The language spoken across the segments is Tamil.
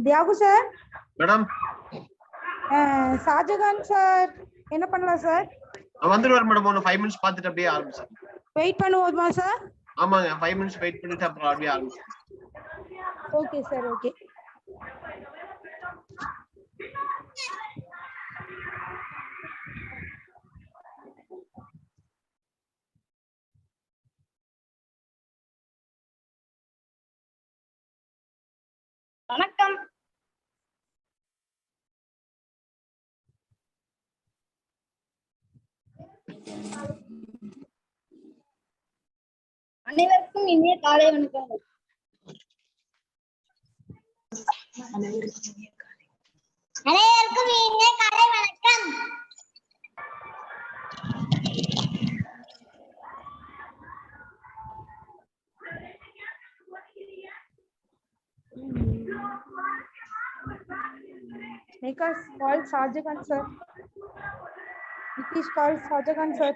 Thiyagu sir. Madam. Shahjahan sir என்ன பண்ணலாம் சார்? வந்துருவார் மேடம். ஒரு 5 மினிட்ஸ் பார்த்துட்டு அப்படியே ஆரம்பிச்சேன். வெயிட் பண்ணுவோமா சார்? ஆமாங்க, 5 மினிட்ஸ் வெயிட் பண்ணிட்டு அப்புறம் அப்படியே ஆரம்பிச்சேன். Okay sir, okay. வணக்கம். அனைவருக்கும் இனிய காலை வணக்கம். அனைவருக்கும் இனிய காலை வணக்கம். Nikas call Shahjahan sir. Nitish call Shahjahan sir.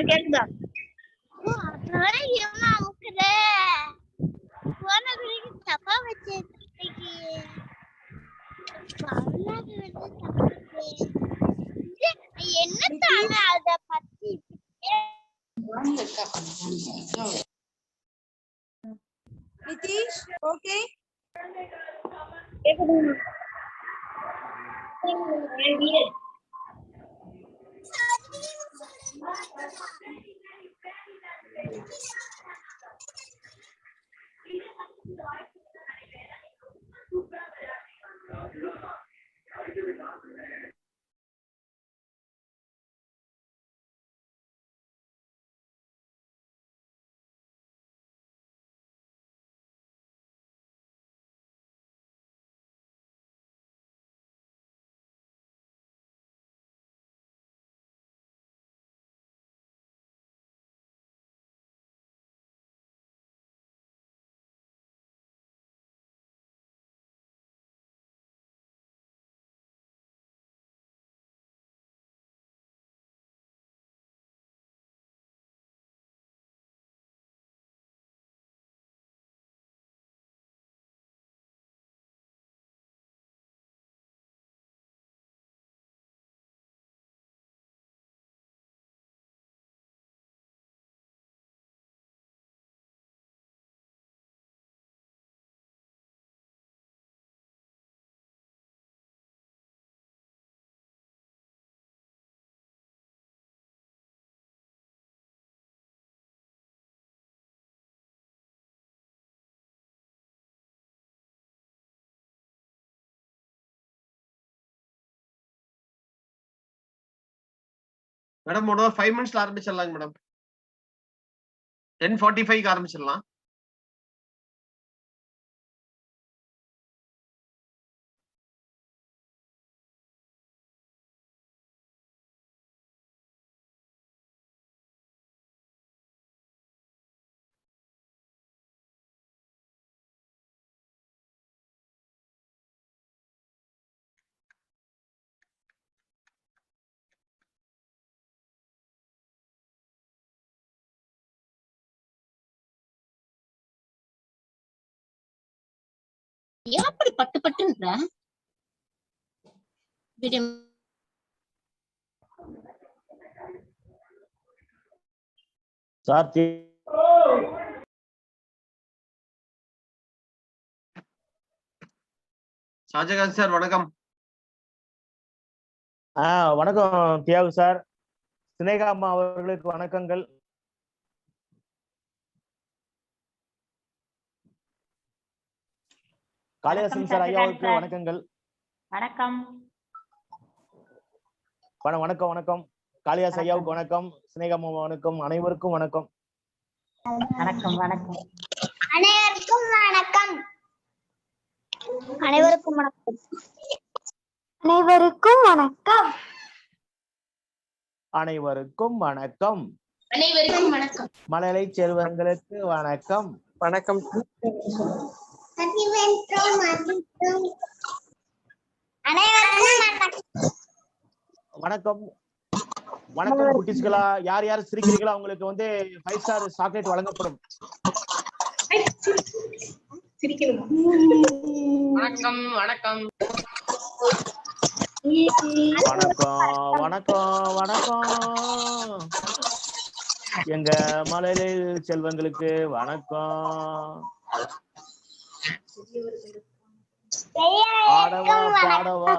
கேக்குதா? Nitish, okay? மேடம் ஒரு 5 மினிட்ஸ்ல ஆரம்பிச்சிடலாங்க மேடம். 10:45க்கு ஆரம்பிச்சிடலாம். எப்படி பட்டு பட்டுன்ற வீடியோ சார் ஷாஜகான் சார் வணக்கம். வணக்கம் தியாகு சார். சினேகா அம்மா அவர்களுக்கு வணக்கங்கள். காளிதாசன் சார் ஐயாவுக்கு வணக்கங்கள். வணக்கம். வணக்கம் வணக்கம். காளிதாஸ் ஐயாவுக்கு வணக்கம். சினேகா அம்மா வணக்கம். அனைவருக்கும் வணக்கம். வணக்கம் வணக்கம். அனைவருக்கும் வணக்கம். அனைவருக்கும் வணக்கம். அனைவருக்கும் வணக்கம். அனைவருக்கும் வணக்கம். அனைவருக்கும் வணக்கம். மழலை செல்வங்களுக்கு வணக்கம். வணக்கம். வணக்கம் வணக்கம் குட்டீஸ்களா. யார் யார் சிரிக்கிறீங்களோ அவங்களுக்கு வந்து 5 ஸ்டார் சாக்லேட் வழங்கப்படும். வணக்கம் வணக்கம் வணக்கம் வணக்கம் வணக்கம். எங்க மழலை செல்வங்களுக்கு வணக்கம். ஆடவா பாடவா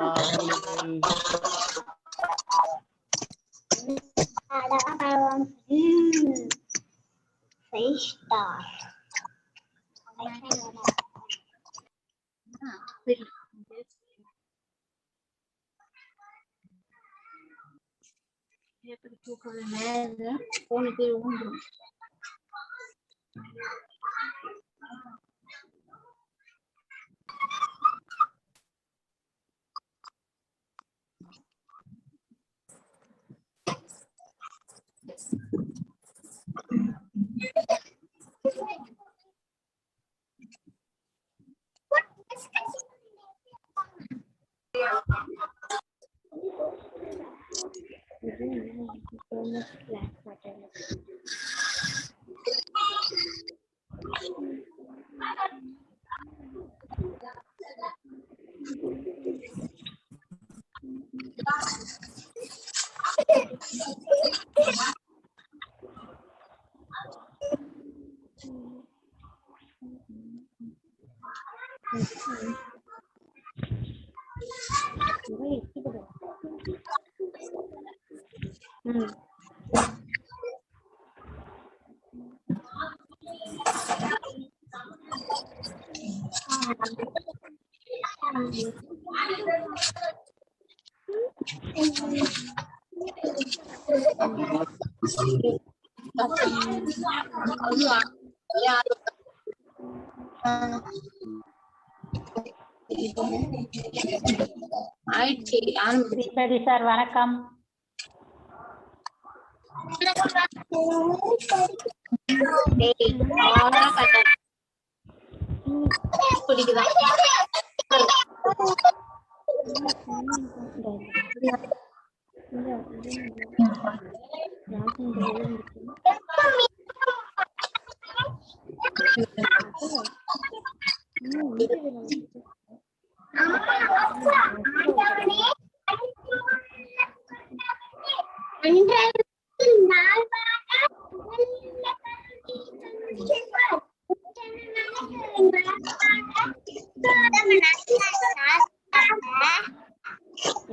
ஸ்ரீபதி சார் வணக்கம்.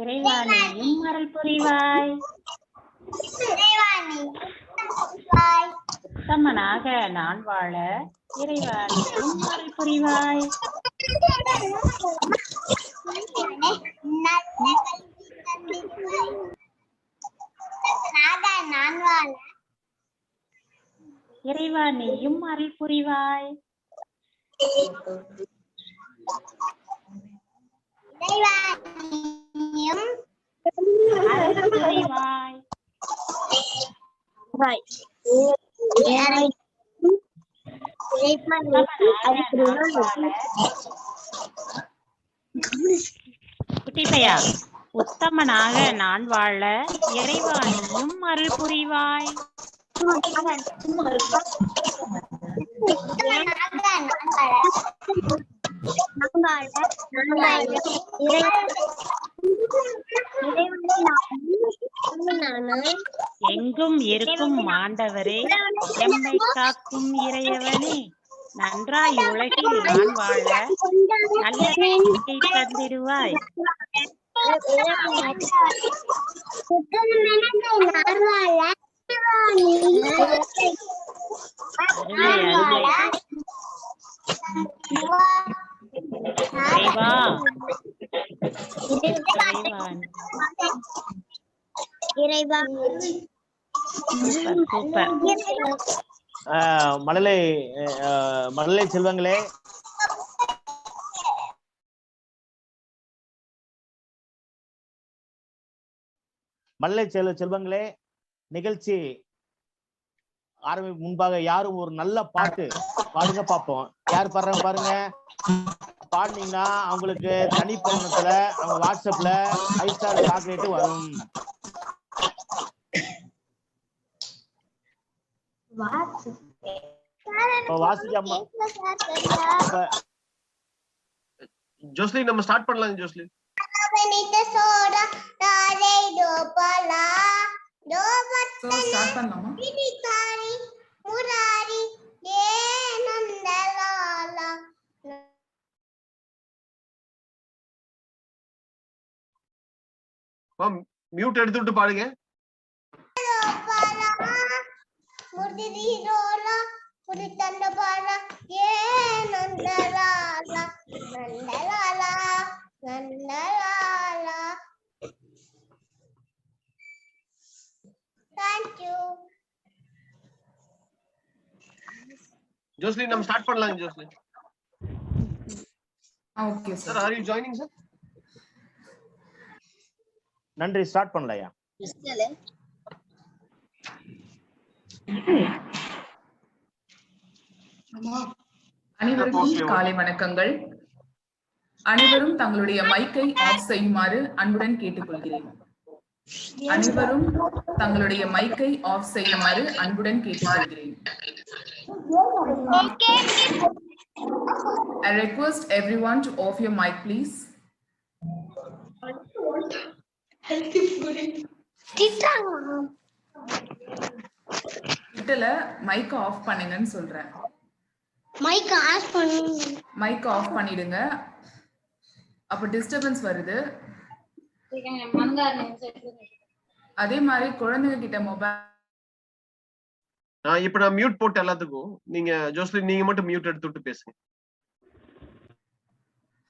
இறைவாணியும் அருள் புரிவாய். உத்தமனாக நான் வாழ இறைவாணியும் அருள் புரிவாய். இறைவாணியும் அருள் புரிவாய். அருள் புரிவாய். குட்டிப்பையா, உத்தமனாக நான் வாழ இறைவாணியும் அருள் புரிவாய். எங்கும் இருக்கும் ஆண்டவரே, எம்மை காக்கும் இறையவனே, நன்றாய் உலகில் நான் வாழ நல்ல நம்பிக்கை தந்திடுவாய். அருமை அருமை. இறைவா, இறைவா, சூப்பர் சூப்பர். மழலை மழலை செல்வங்களே, மழலை செல்வங்களே, நிகழ்ச்சி ஆரம்பிக்கும் முன்பாக யாரும் ஒரு நல்ல பாட்டு பாடுங்க பார்ப்போம். யார் பாடுறாங்க பாருங்க. பாடுனீங்கன்னா அவங்களுக்கு தனிப்பயணத்துல அவங்க வாட்ஸ்அப்ல 5 ஸ்டார் சாக்லேட் வரும். வாசிக்கம்மா. ஜோஸ்லின் நம்ம ஸ்டார்ட் பண்ணலாம். ஜோஸ்லின் ஸ்டார்ட் பண்ணலாமா? மியூட் எடுத்துட்டு பாடுங்க. Thank you. ஜோஸ்லின் நம்ம ஸ்டார்ட் பண்ணலாம். Joslin okay sir, are you joining sir? நன்றி, ஸ்டார்ட் பண்ணலையா? அனைவருக்கும் காலை வணக்கங்கள். அனைவரும் தங்களுடைய மைக்கை ஆஃப் செய்யுமாறு அன்புடன் கேட்டுக்கொள்கிறேன். அனைவரும் தங்களுடைய மைக்கை ஆஃப் செய்யுமாறு அன்புடன் கேட்டுக்கொள்கிறேன். I request everyone to off your mic, please. கிட்டல மைக் ஆஃப் பண்ணுங்கன்னு சொல்றேன். மைக் ஆஃப் பண்ணுங்க. மைக் ஆஃப் பண்ணிடுங்க. அப்ப டிஸ்டர்பன்ஸ் வருது. அதே மாதிரி குழந்தைங்க கிட்ட மொபைல் இப்ப நான் மியூட் போட்டு எல்லாத்துக்கும். நீங்க ஜோஸ்லின் நீங்க மட்டும் மியூட் எடுத்துட்டு பேசுங்க.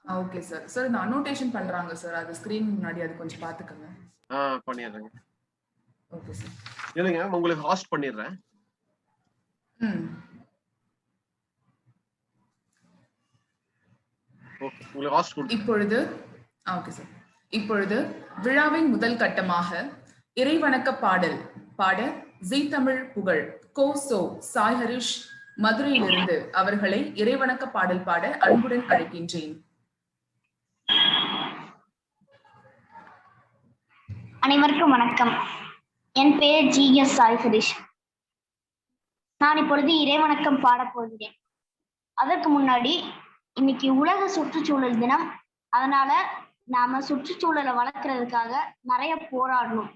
Okay sir. சார் இந்த அனோட்டேஷன் பண்றாங்க சார், அது ஸ்கிரீன் முன்னாடி அது கொஞ்சம் பாத்துக்கங்க. பண்ணிடுறேங்க. Okay sir. இல்லைங்க, உங்களுக்கு ஹாஸ்ட் பண்ணிடுறேன். ஓகே, உங்களுக்கு ஹாஸ்ட் கொடுத்து. இப்பொழுது ஓகே சார். இப்பொழுது விழாவின் முதல் கட்டமாக இறைவணக்க பாடல் பாட ஜீ தமிழ் புகழ் கோசோ சாய் ஹரிஷ் மதுரையிலிருந்து அவர்களை இறைவணக்க பாடல் பாட அன்புடன் அழைக்கின்றேன். அனைவருக்கும் வணக்கம். என் பெயர் ஜி.எஸ். சாய் ஹரிஷ். நான் இப்பொழுது இறைவணக்கம் பாடப் போகிறேன். அதற்கு முன்னாடி இன்னைக்கு உலக சுற்றுச்சூழல் தினம். அதனால நாம சுற்றுச்சூழலை வளர்க்கறதுக்காக நிறைய போராடணும்.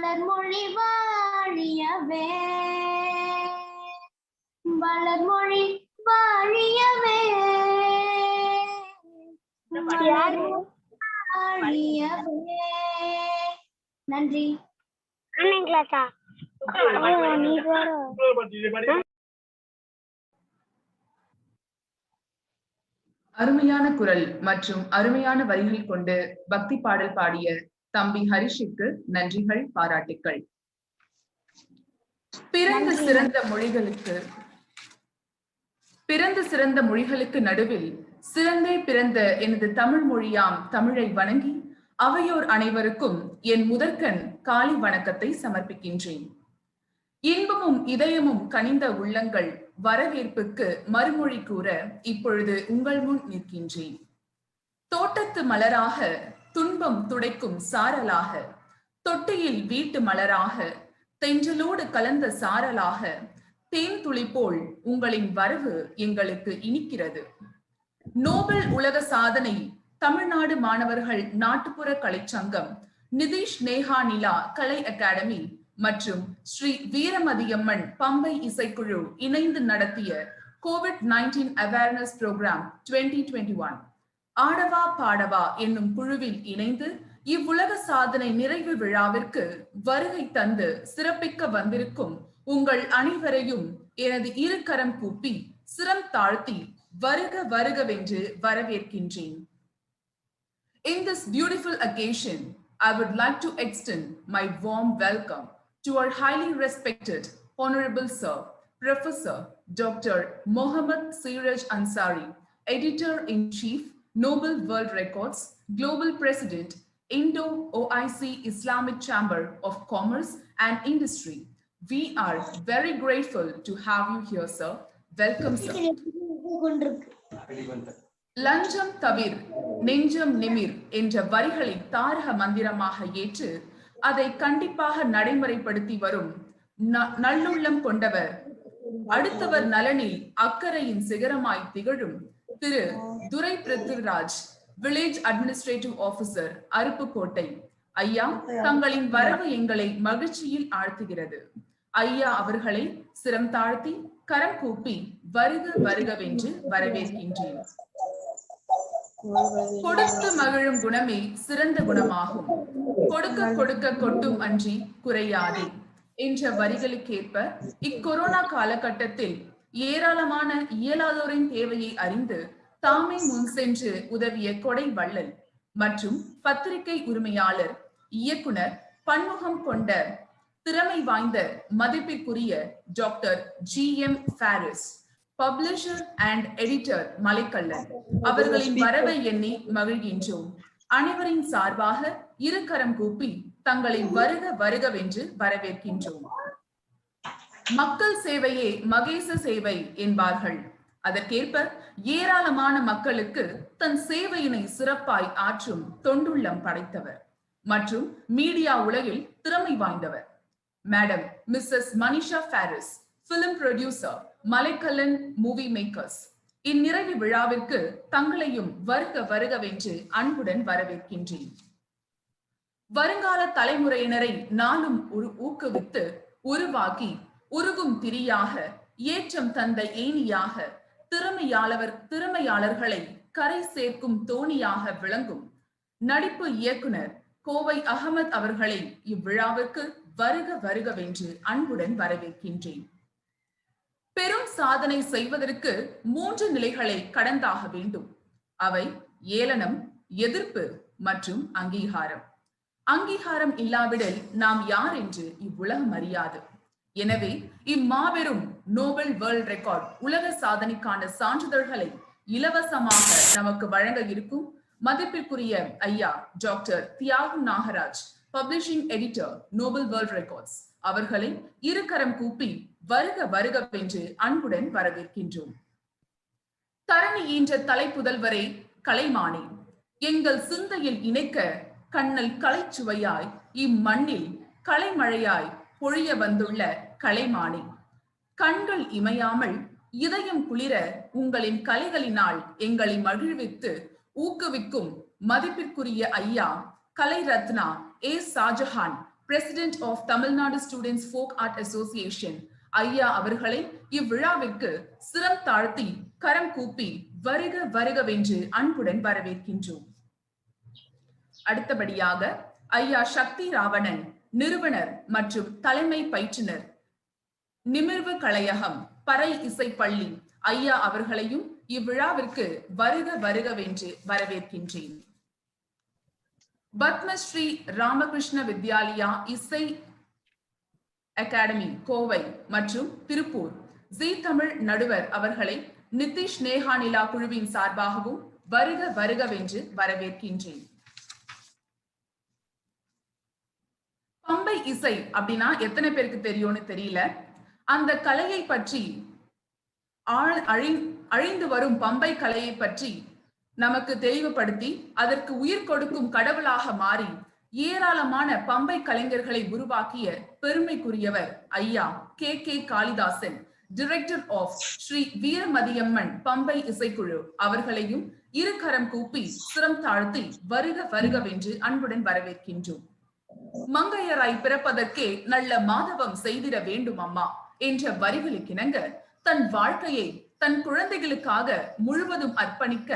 வளர்மொழி வாழியவே வளர்மொழி வாழியவே வாழியவே. நன்றி. அருமையான குரல் மற்றும் அருமையான வரிகள் கொண்டு பக்தி பாடல் பாடிய தம்பி ஹரிஷுக்கு நன்றிகள், பாராட்டுக்கள். பிறந்து சிறந்த மொழிகளுக்கு நடுவில் சிறந்தே பிறந்த எனது தமிழ் மொழியாம் தமிழை வணங்கி அவையோர் அனைவருக்கும் என் முதற்கண் காலை வணக்கத்தை சமர்ப்பிக்கின்றேன். இன்பமும் இதயமும் கனிந்த உள்ளங்கள் வரவேற்புக்கு மறுமொழி கூற இப்பொழுது உங்கள் முன் நிற்கின்றேன். தோட்டத்து மலராக, துன்பம் துடைக்கும் சாரலாக, தொட்டியில் வீட்டு மலராக, தென்றலோடு கலந்த சாரலாக, தேன் துளி போல் உங்களின் வரவு எங்களுக்கு இனிக்கிறது. நோபல் உலக சாதனை தமிழ்நாடு மாணவர்கள் நாட்டுப்புற கலைச்சங்கம், நிதிஷ் நேஹா நிலா கலை அகாடமி மற்றும் ஸ்ரீ வீரமதியம்மன் பம்பை இசைக்குழு இணைந்து நடத்திய COVID-19 அவேர்னஸ் புரோகிராம் 2021 ஆடவா பாடவா என்னும் குழுவில் இணைந்து இவ்வுலக சாதனை நிறைவு விழாவிற்கு வருகை தந்து சிறப்பிக்க வந்திருக்கும் உங்கள் அனைவரையும் எனது இரு கரம் கூப்பி சிரம் தாழ்த்தி வருக வருகவென்று வரவேற்கின்றேன். In this beautiful occasion, I would like to extend my warm welcome to our highly respected Honorable Sir, Professor Dr. Mohammad Siraj Ansari, Editor-in-Chief, Noble World Records, Global President, Indo-OIC Islamic Chamber of Commerce and Industry. We are very grateful to have you here, sir. Welcome, sir. லஞ்சம் தவிர் நெஞ்சம் நிமிர் என்ற வரிகளை தாரக மந்திரமாக ஏற்று அதை கண்டிப்பாக நடைமுறைப்படுத்தி வரும் நல்லுள்ளம் கொண்டவர், அடுத்தவர் நலனில் அக்கறையின் சிகரமாய் திகழும் Thiru Durai Prithviraj, village administrative officer, Aruppukottai. ஐயா, தங்களின் வரவு எங்களை மகிழ்ச்சியில் ஆழ்த்துகிறது. ஐயா அவர்களை சிரம் தாழ்த்தி கரம் கூப்பி வருக வருகவென்று வரவேற்கின்றேன். கொடுத்து மகிழும் குணமே சிறந்த குணமாகும், கொடுக்க கொடுக்க கொட்டும் அன்றி குறையாதே என்ற வரிகளுக்கேற்ப இக்கொரோனா காலகட்டத்தில் ஏராளமான இயலாதோரின் தேவையை அறிந்து தாமே முன் சென்று உதவிய கொடை வள்ளல் மற்றும் பத்திரிகை உரிமையாளர், இயக்குனர், பன்முகம் கொண்ட திறமை வாய்ந்த மதிப்பிற்குரிய doctor GM Faris, publisher and editor Malaikkallan அவர்களின் வரவை எண்ணி மகிழ்கின்றோம். அனைவரின் சார்பாக இரு கரம் கூப்பி தங்களை வருக வருகவென்று வரவேற்கின்றோம். மக்கள் சேவையே மகேச சேவை என்பார்கள். அதற்கேற்ப ஏராளமான மக்களுக்கு தன் சேவையினை சிறப்பாய் ஆற்றும் தொண்டுள்ளம் படைத்தவர் மற்றும் மீடியா உலகில் திறமை வாய்ந்தவர். Madam missus Manisha Faris, film producer, Malaikallan movie makers. இந்நிறைவு விழாவிற்கு தங்களையும் வருக வருகவென்று அன்புடன் வரவேற்கின்றேன். வருங்கால தலைமுறையினரை நாளும் ஊக்குவித்து உருவாக்கி உருகும் திரியாக, ஏற்றம் தந்த ஏணியாக, திறமையாளர்களை கரை சேர்க்கும் தோணியாக விளங்கும் நடிப்பு இயக்குனர் கோவை அகமது அவர்களை இவ்விழாவிற்கு வருக வருகவென்று அன்புடன் வரவேற்கின்றேன். பெரும் சாதனை செய்வதற்கு 3 நிலைகளை கடந்தாக வேண்டும். அவை ஏளனம், எதிர்ப்பு மற்றும் அங்கீகாரம். அங்கீகாரம் இல்லாவிடில் நாம் யார் என்று இவ்வுலகம் அறியாது. எனவே இம்மாபெரும் நோபல் வேர்ல்ட் ரெக்கார்ட் உலக சாதனைக்கான சான்றிதழ்களை இலவசமாக நமக்கு வழங்க இருக்கும் மதிப்பிற்குரிய ஐயா doctor Thiyagu Nagaraj, publishing editor, Nobel world records அவர்களை இரு கரம் கூப்பி வருக வருகவென்று அன்புடன் வரவேற்கின்றோம். தரணி ஈன்ற தலைப்புதல்வரே, கலைமானே, எங்கள் சிந்தையில் இணைக்க கண்ணல் கலைச்சுவையாய் இம்மண்ணில் கலைமழையாய் பொழிய வந்துள்ள கலைமானே, கண்கள் இமையாமல் இதயம் குளிர உங்களின் கலைகளினால் எங்களை மகிழ்வித்து ஊக்குவிக்கும் மதிப்பிற்குரிய ஐயா கலை Ratna Shahjahan, President of Tamil Nadu Students Folk Art Association ஐயா அவர்களை இவ்விழாவிற்கு சிரம் தாழ்த்தி கரம் கூப்பி வருக வருகவென்று அன்புடன் வரவேற்கின்றோம். அடுத்தபடியாக ஐயா சக்தி ராவணன் நிறுவனர் மற்றும் தலைமை பயிற்றுனர், நிமிர்வு கலையகம், பறை இசை பள்ளி ஐயா அவர்களையும் இவ்விழாவிற்கு வருக வருகவென்று வரவேற்கின்றேன். பத்மஸ்ரீ ராமகிருஷ்ண வித்யாலயா இசை அகாடமி கோவை மற்றும் திருப்பூர் ஜி தமிழ் நடுவர் அவர்களை நிதிஷ் நேஹானிலா குழுவின் சார்பாகவும் வருக வருகவென்று வரவேற்கின்றேன். பம்பை இசை அப்படின்னா எத்தனை பேருக்கு தெரியும்னு தெரியல. அந்த கலையை பற்றி அழிந்து வரும் பம்பை கலையை பற்றி நமக்கு தெளிவுபடுத்தி அதற்கு உயிர் கொடுக்கும் கடவுளாக மாறி ஏராளமான பம்பை கலைஞர்களை உருவாக்கிய பெருமைக்குரியவர் ஐயா K Kalidasan, director of Sri Veeramathiyamman பம்பை இசைக்குழு அவர்களையும் இரு கரம் கூப்பி சிரம் தாழ்த்தி வருக வருகவென்று அன்புடன் வரவேற்கின்றோம். மங்கையராய் பிறப்பதற்கே நல்ல மாதவம் செய்திட வேண்டும் அம்மா என்ற வரிகளுக்கிணங்க தன் வாழ்க்கையை தன் குழந்தைகளுக்காக முழுவதும் அர்ப்பணிக்க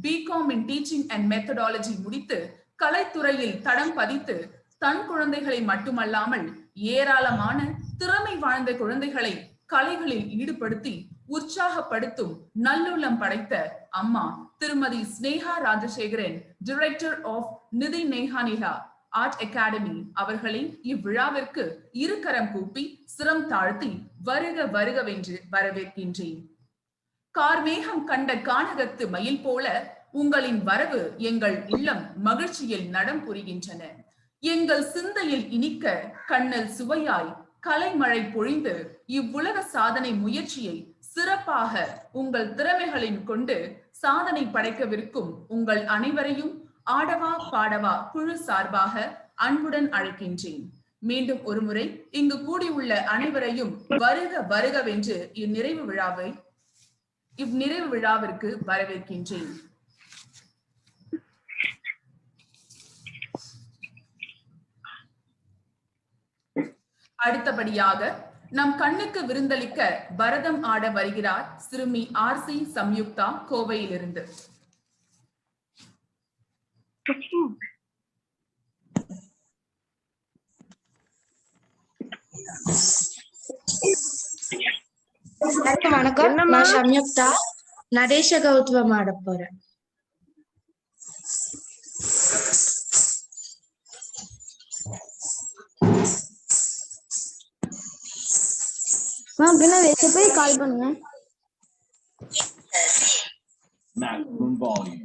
B Com in teaching and methodology முடித்து கலைத்துறையில் தடம் பதித்து தன் குழந்தைகளை மட்டுமல்லாமல் ஏராளமான திறமை வாழ்ந்த குழந்தைகளை கலைகளில் ஈடுபடுத்தி உற்சாகப்படுத்தும் நல்லுள்ளம் படைத்த அம்மா திருமதி ஸ்னேகா ராஜசேகரன், டைரக்டர் ஆஃப் நிதி நேஹானிலா ஆர்ட் அகாடமி அவர்களை இவ்விழாவிற்கு இரு கரம் கூப்பி சிரம் தாழ்த்தி வருக வருகவென்று வரவேற்கின்றேன். கார்மேகம் கண்ட கானகத்து மயில் போல உங்களின் வரவு எங்கள் உள்ளம் மகிழ்ச்சியில் நடம் புரிகின்றன. எங்கள் சிந்தையில் இனிக்க கண்ணல் சுவையாய் கலைமழை பொழிந்து இவ்வுலக சாதனை முயற்சியை சிறப்பாக உங்கள் திறமைகளின் கொண்டு சாதனை படைக்கவிருக்கும் உங்கள் அனைவரையும் ஆடவா பாடவா குழு சார்பாக அன்புடன் அழைக்கின்றேன். மீண்டும் ஒருமுறை இங்கு கூடியுள்ள அனைவரையும் வருக வருகவென்று இவ்நிறைவு விழாவிற்கு வரவேற்கின்றேன். அடுத்தபடியாக நம் கண்ணுக்கு விருந்தளிக்க பரதம் ஆட வருகிறார் சிறுமி RC சம்யுக்தா கோவையிலிருந்து. வணக்கம், நான் சம்யுக்தா நடேச கௌதம் ஆட போறேன். பின்ன வெளியே போய் கால் பண்ணுங்க. Maximum volume.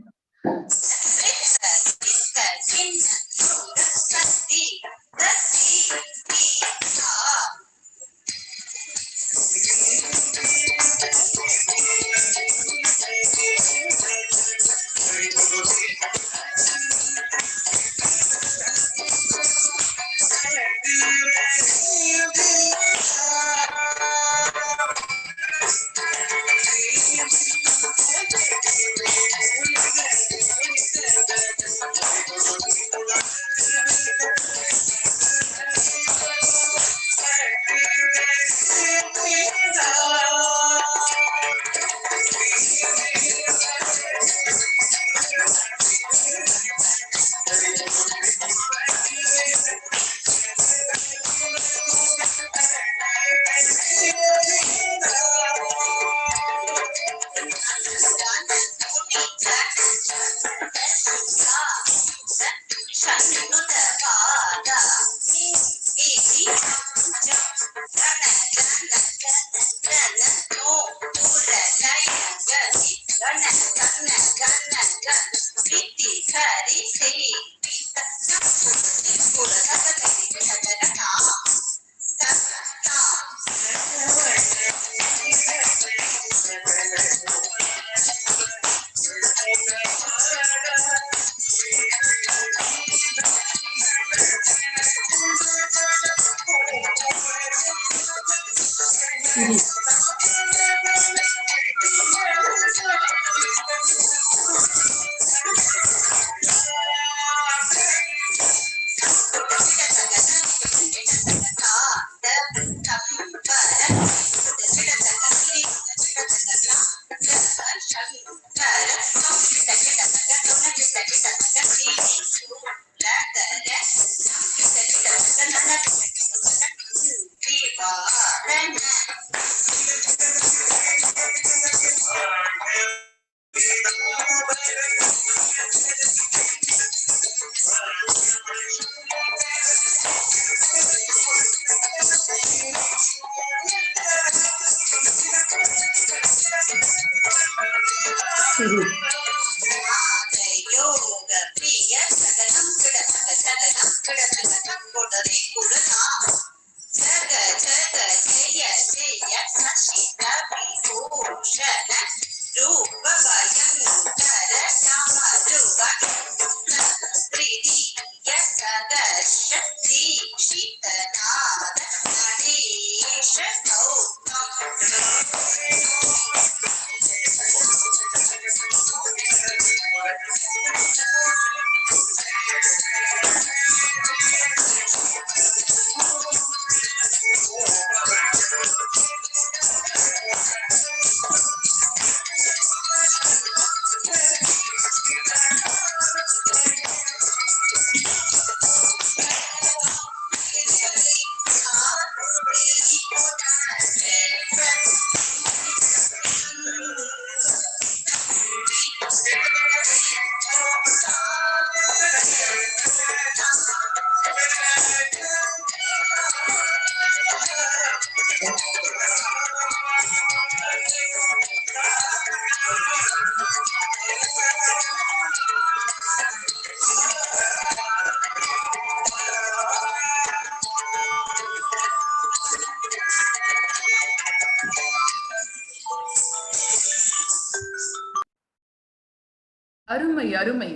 அருமை அருமை.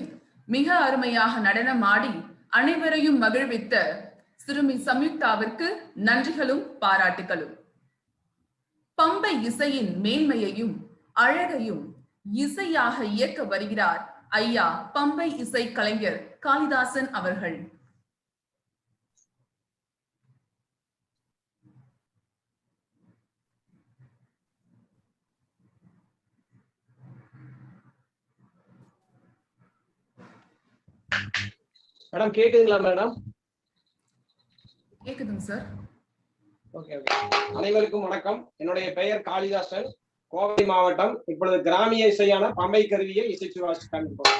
மிக அருமையாக நடனம் ஆடி அனைவரையும் மகிழ்வித்த சிறுமி சம்யுக்தாவிற்கு நன்றிகளும் பாராட்டுகளும். பம்பை இசையின் மேன்மையையும் அழகையும் இசையாக இயக்க வருகிறார் ஐயா பம்பை இசை கலைஞர் காளிதாசன் அவர்கள். மேடம் கேக்குதுங்களா மேடம்? கேக்குதுங்க சார். Okay okay. அனைவருக்கும் வணக்கம். என்னுடைய பெயர் காளிதாசன், கோவை மாவட்டம். இப்பொழுது கிராமிய இசையான பம்பை கருவியை இசைச்சு வாசி காண்பிப்போம்.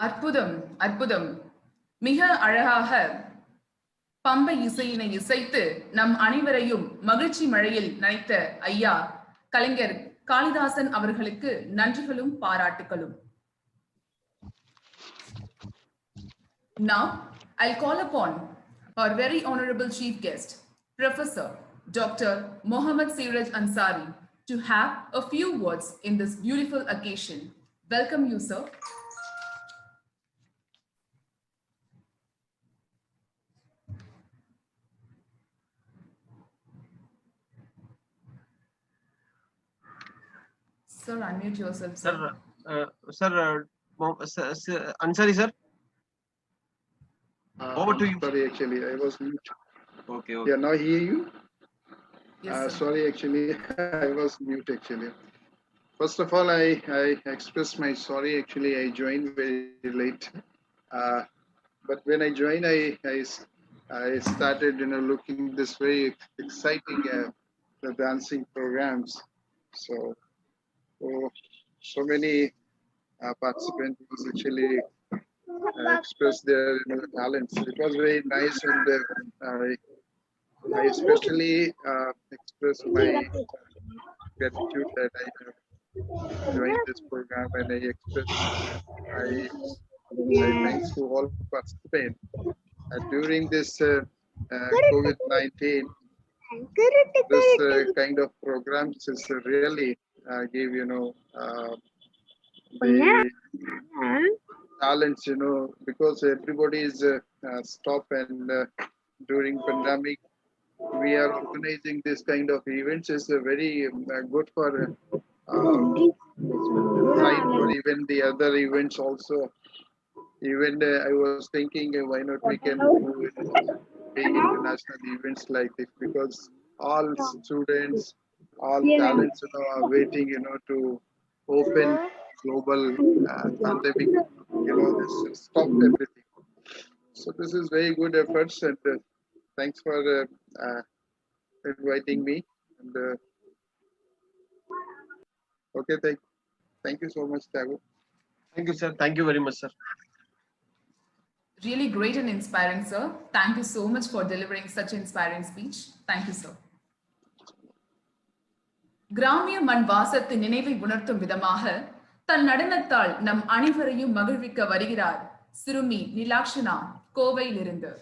அற்புதம் அற்புதம். மிக அழகாக பம்பை இசையினை இசைத்து நம் அனைவரையும் மகிழ்ச்சி மழையில் நனைத்த ஐயா கலைஞர் காளிதாசன் அவர்களுக்கு நன்றிகளும் பாராட்டுகளும். Now I'll call upon our very honorable chief guest, Professor Dr. Mohammad Siraj Ansari, to have a few words in this beautiful occasion. Welcome you, sir. Sir, unmute yourself, sir. Sir, Ansari, sir. Over to you. Sorry, actually, I was mute. Okay. Yeah, now hear you? Yes, sir. Sorry, actually, I was mute, actually. First of all, I express my sorry. Actually, I joined very late. But when I joined, I started, looking this very exciting the dancing programs. So many participants was actually expressed their talents. It was very nice, and I especially express my gratitude that I have joined this program, and I express my thanks to all participants. During this COVID-19, this kind of programs is really give the talents, because everybody is stopped, and during pandemic we are organizing this kind of events is very good for time for even the other events also. Even I was thinking why not we can do big international events like this, because all students, all talents are waiting to open global pandemic, this stopped everything. So this is very good efforts, and thanks for inviting me. And okay, thank you so much, Tagu. Thank you, sir. Thank you very much, sir. Really great and inspiring, sir. Thank you so much for delivering such inspiring speech. Thank you, sir. கிராமிய மண் வாசத்தின் நினைவை உணர்த்தும் விதமாக தன் நடனத்தால் நம் அனைவரையும் மகிழ்விக்க வருகிறார் சிறுமி நிலாக்ஷனா கோவையிலிருந்து.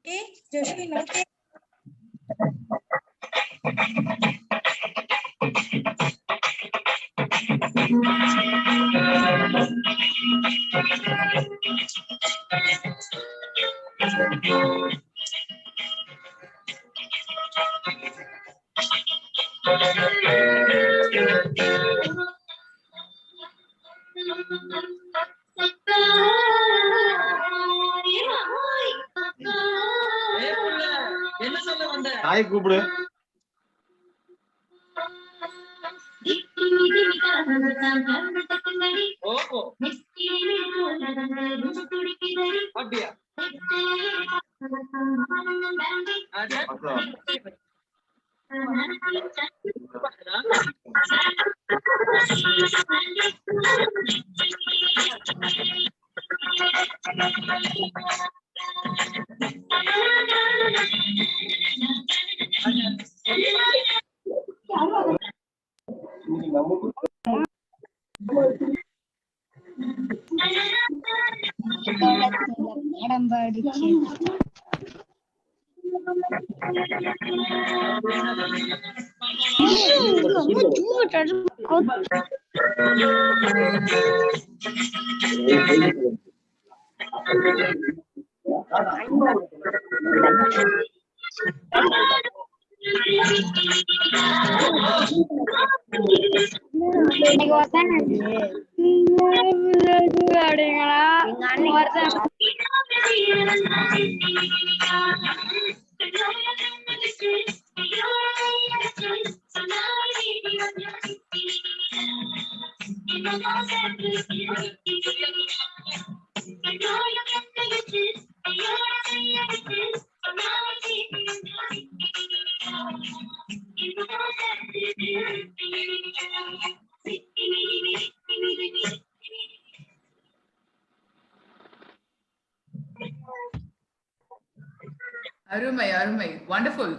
Okay, Joshua, okay. தாயை கூப்பிடு. அப்படியா? அருமை அருமை, வண்டர்ஃபுல்.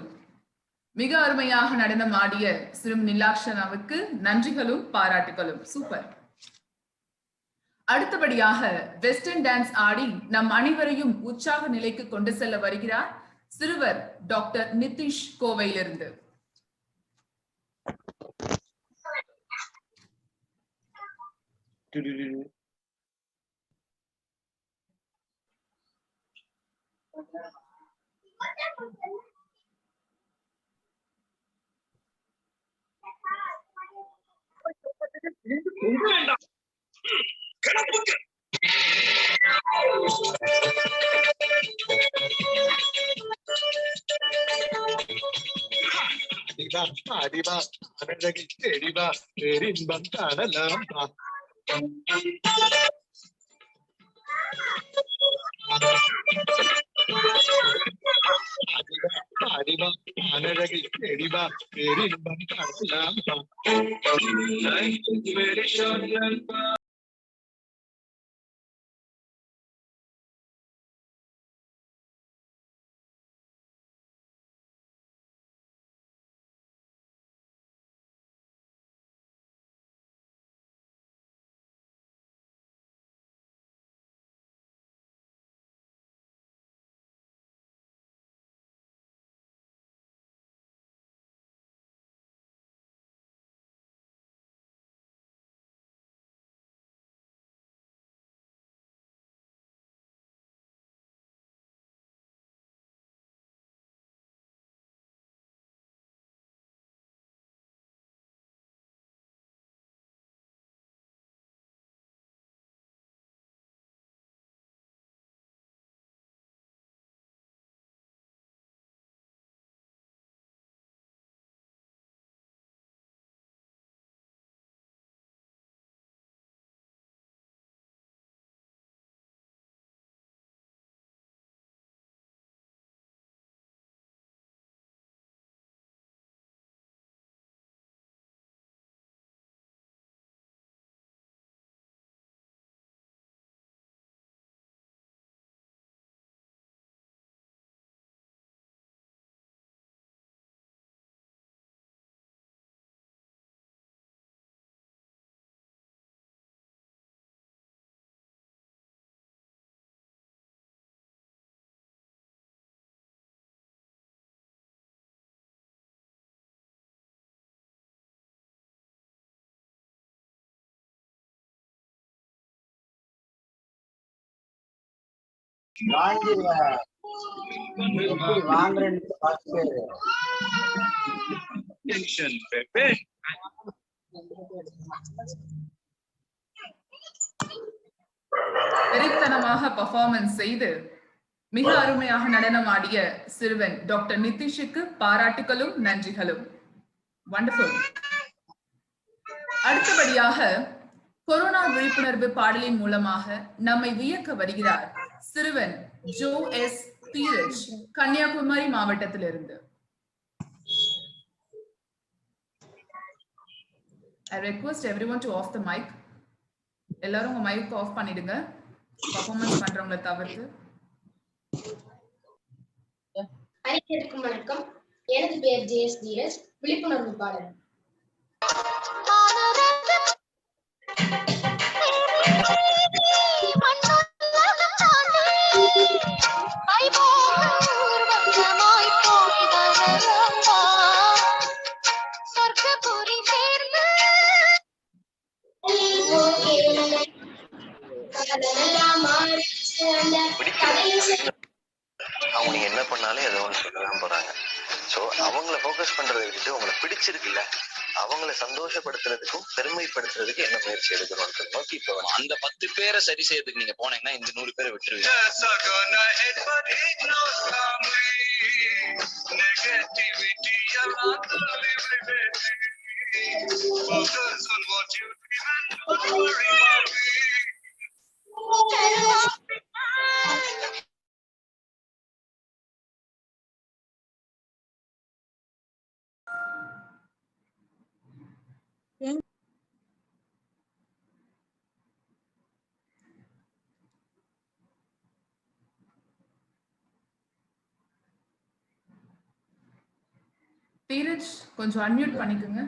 மிக அருமையாக நடனம் ஆடிய சிறும் நிலாக்ஷனாவுக்கு நன்றிகளும் பாராட்டுகளும். சூப்பர். அடுத்தபடியாக வெஸ்டர்ன் டான்ஸ் ஆடி நம் அனைவரையும் உற்சாக நிலைக்கு கொண்டு செல்ல வருகிறார் சிறுவர் டாக்டர் நிதிஷ் கோவையிலிருந்து. அடிவா அழகி செடிவா பேரின்பம் காணலாம். அடிவா அழகி செடிவா பேரின்பம் காணலாம். வெறித்தனமாக பெர்ஃபார்மன்ஸ் செய்து மிக அருமையாக நடனம் ஆடிய சிறுவன் டாக்டர் நிதிஷுக்கு பாராட்டுகளும் நன்றிகளும். வண்டர்ஃபுல். அடுத்தபடியாக கொரோனா விழிப்புணர்வு பாடலின் மூலமாக நம்மை வியக்க வருகிறார் சிறுவன் ஜோ எஸ் தீரஜ், கன்னியாகுமரி மாவட்டத்திலிருந்து. I request everyone to off the mic. எல்லாரும் உங்க மைக் ஆஃப் பண்ணிடுங்க, பெர்ஃபார்மன்ஸ் பண்றவங்கள தவிர்த்து. அனைவருக்கும் வணக்கம். எனது பெயர் ஜே எஸ் தீரஜ். விழிப்புணர்வு பாடல். அவங்க நீங்க என்ன பண்ணாலும் ஏதோ ஒன்று சொல்லதான் போறாங்க. சோ அவங்கள ஃபோக்கஸ் பண்றதை விட்டுட்டு உங்களை பிடிச்சிருக்குல்ல அவங்கள சந்தோஷப்படுத்துறதுக்கும் பெருமைப்படுத்துறதுக்கு என்ன முயற்சி எடுக்கணும் நோக்கி போகணும். அந்த 10 பேரை சரி செய்யறதுக்கு நீங்க போனீங்கன்னா இந்த 100 பேரை விட்டுருவீங்க. creativity எல்லாம் தள்ளிவிடு. Focus on what you dream and don't worry about me. Dheeraj கொஞ்சம் அன்மியூட் பண்ணிக்கோங்க.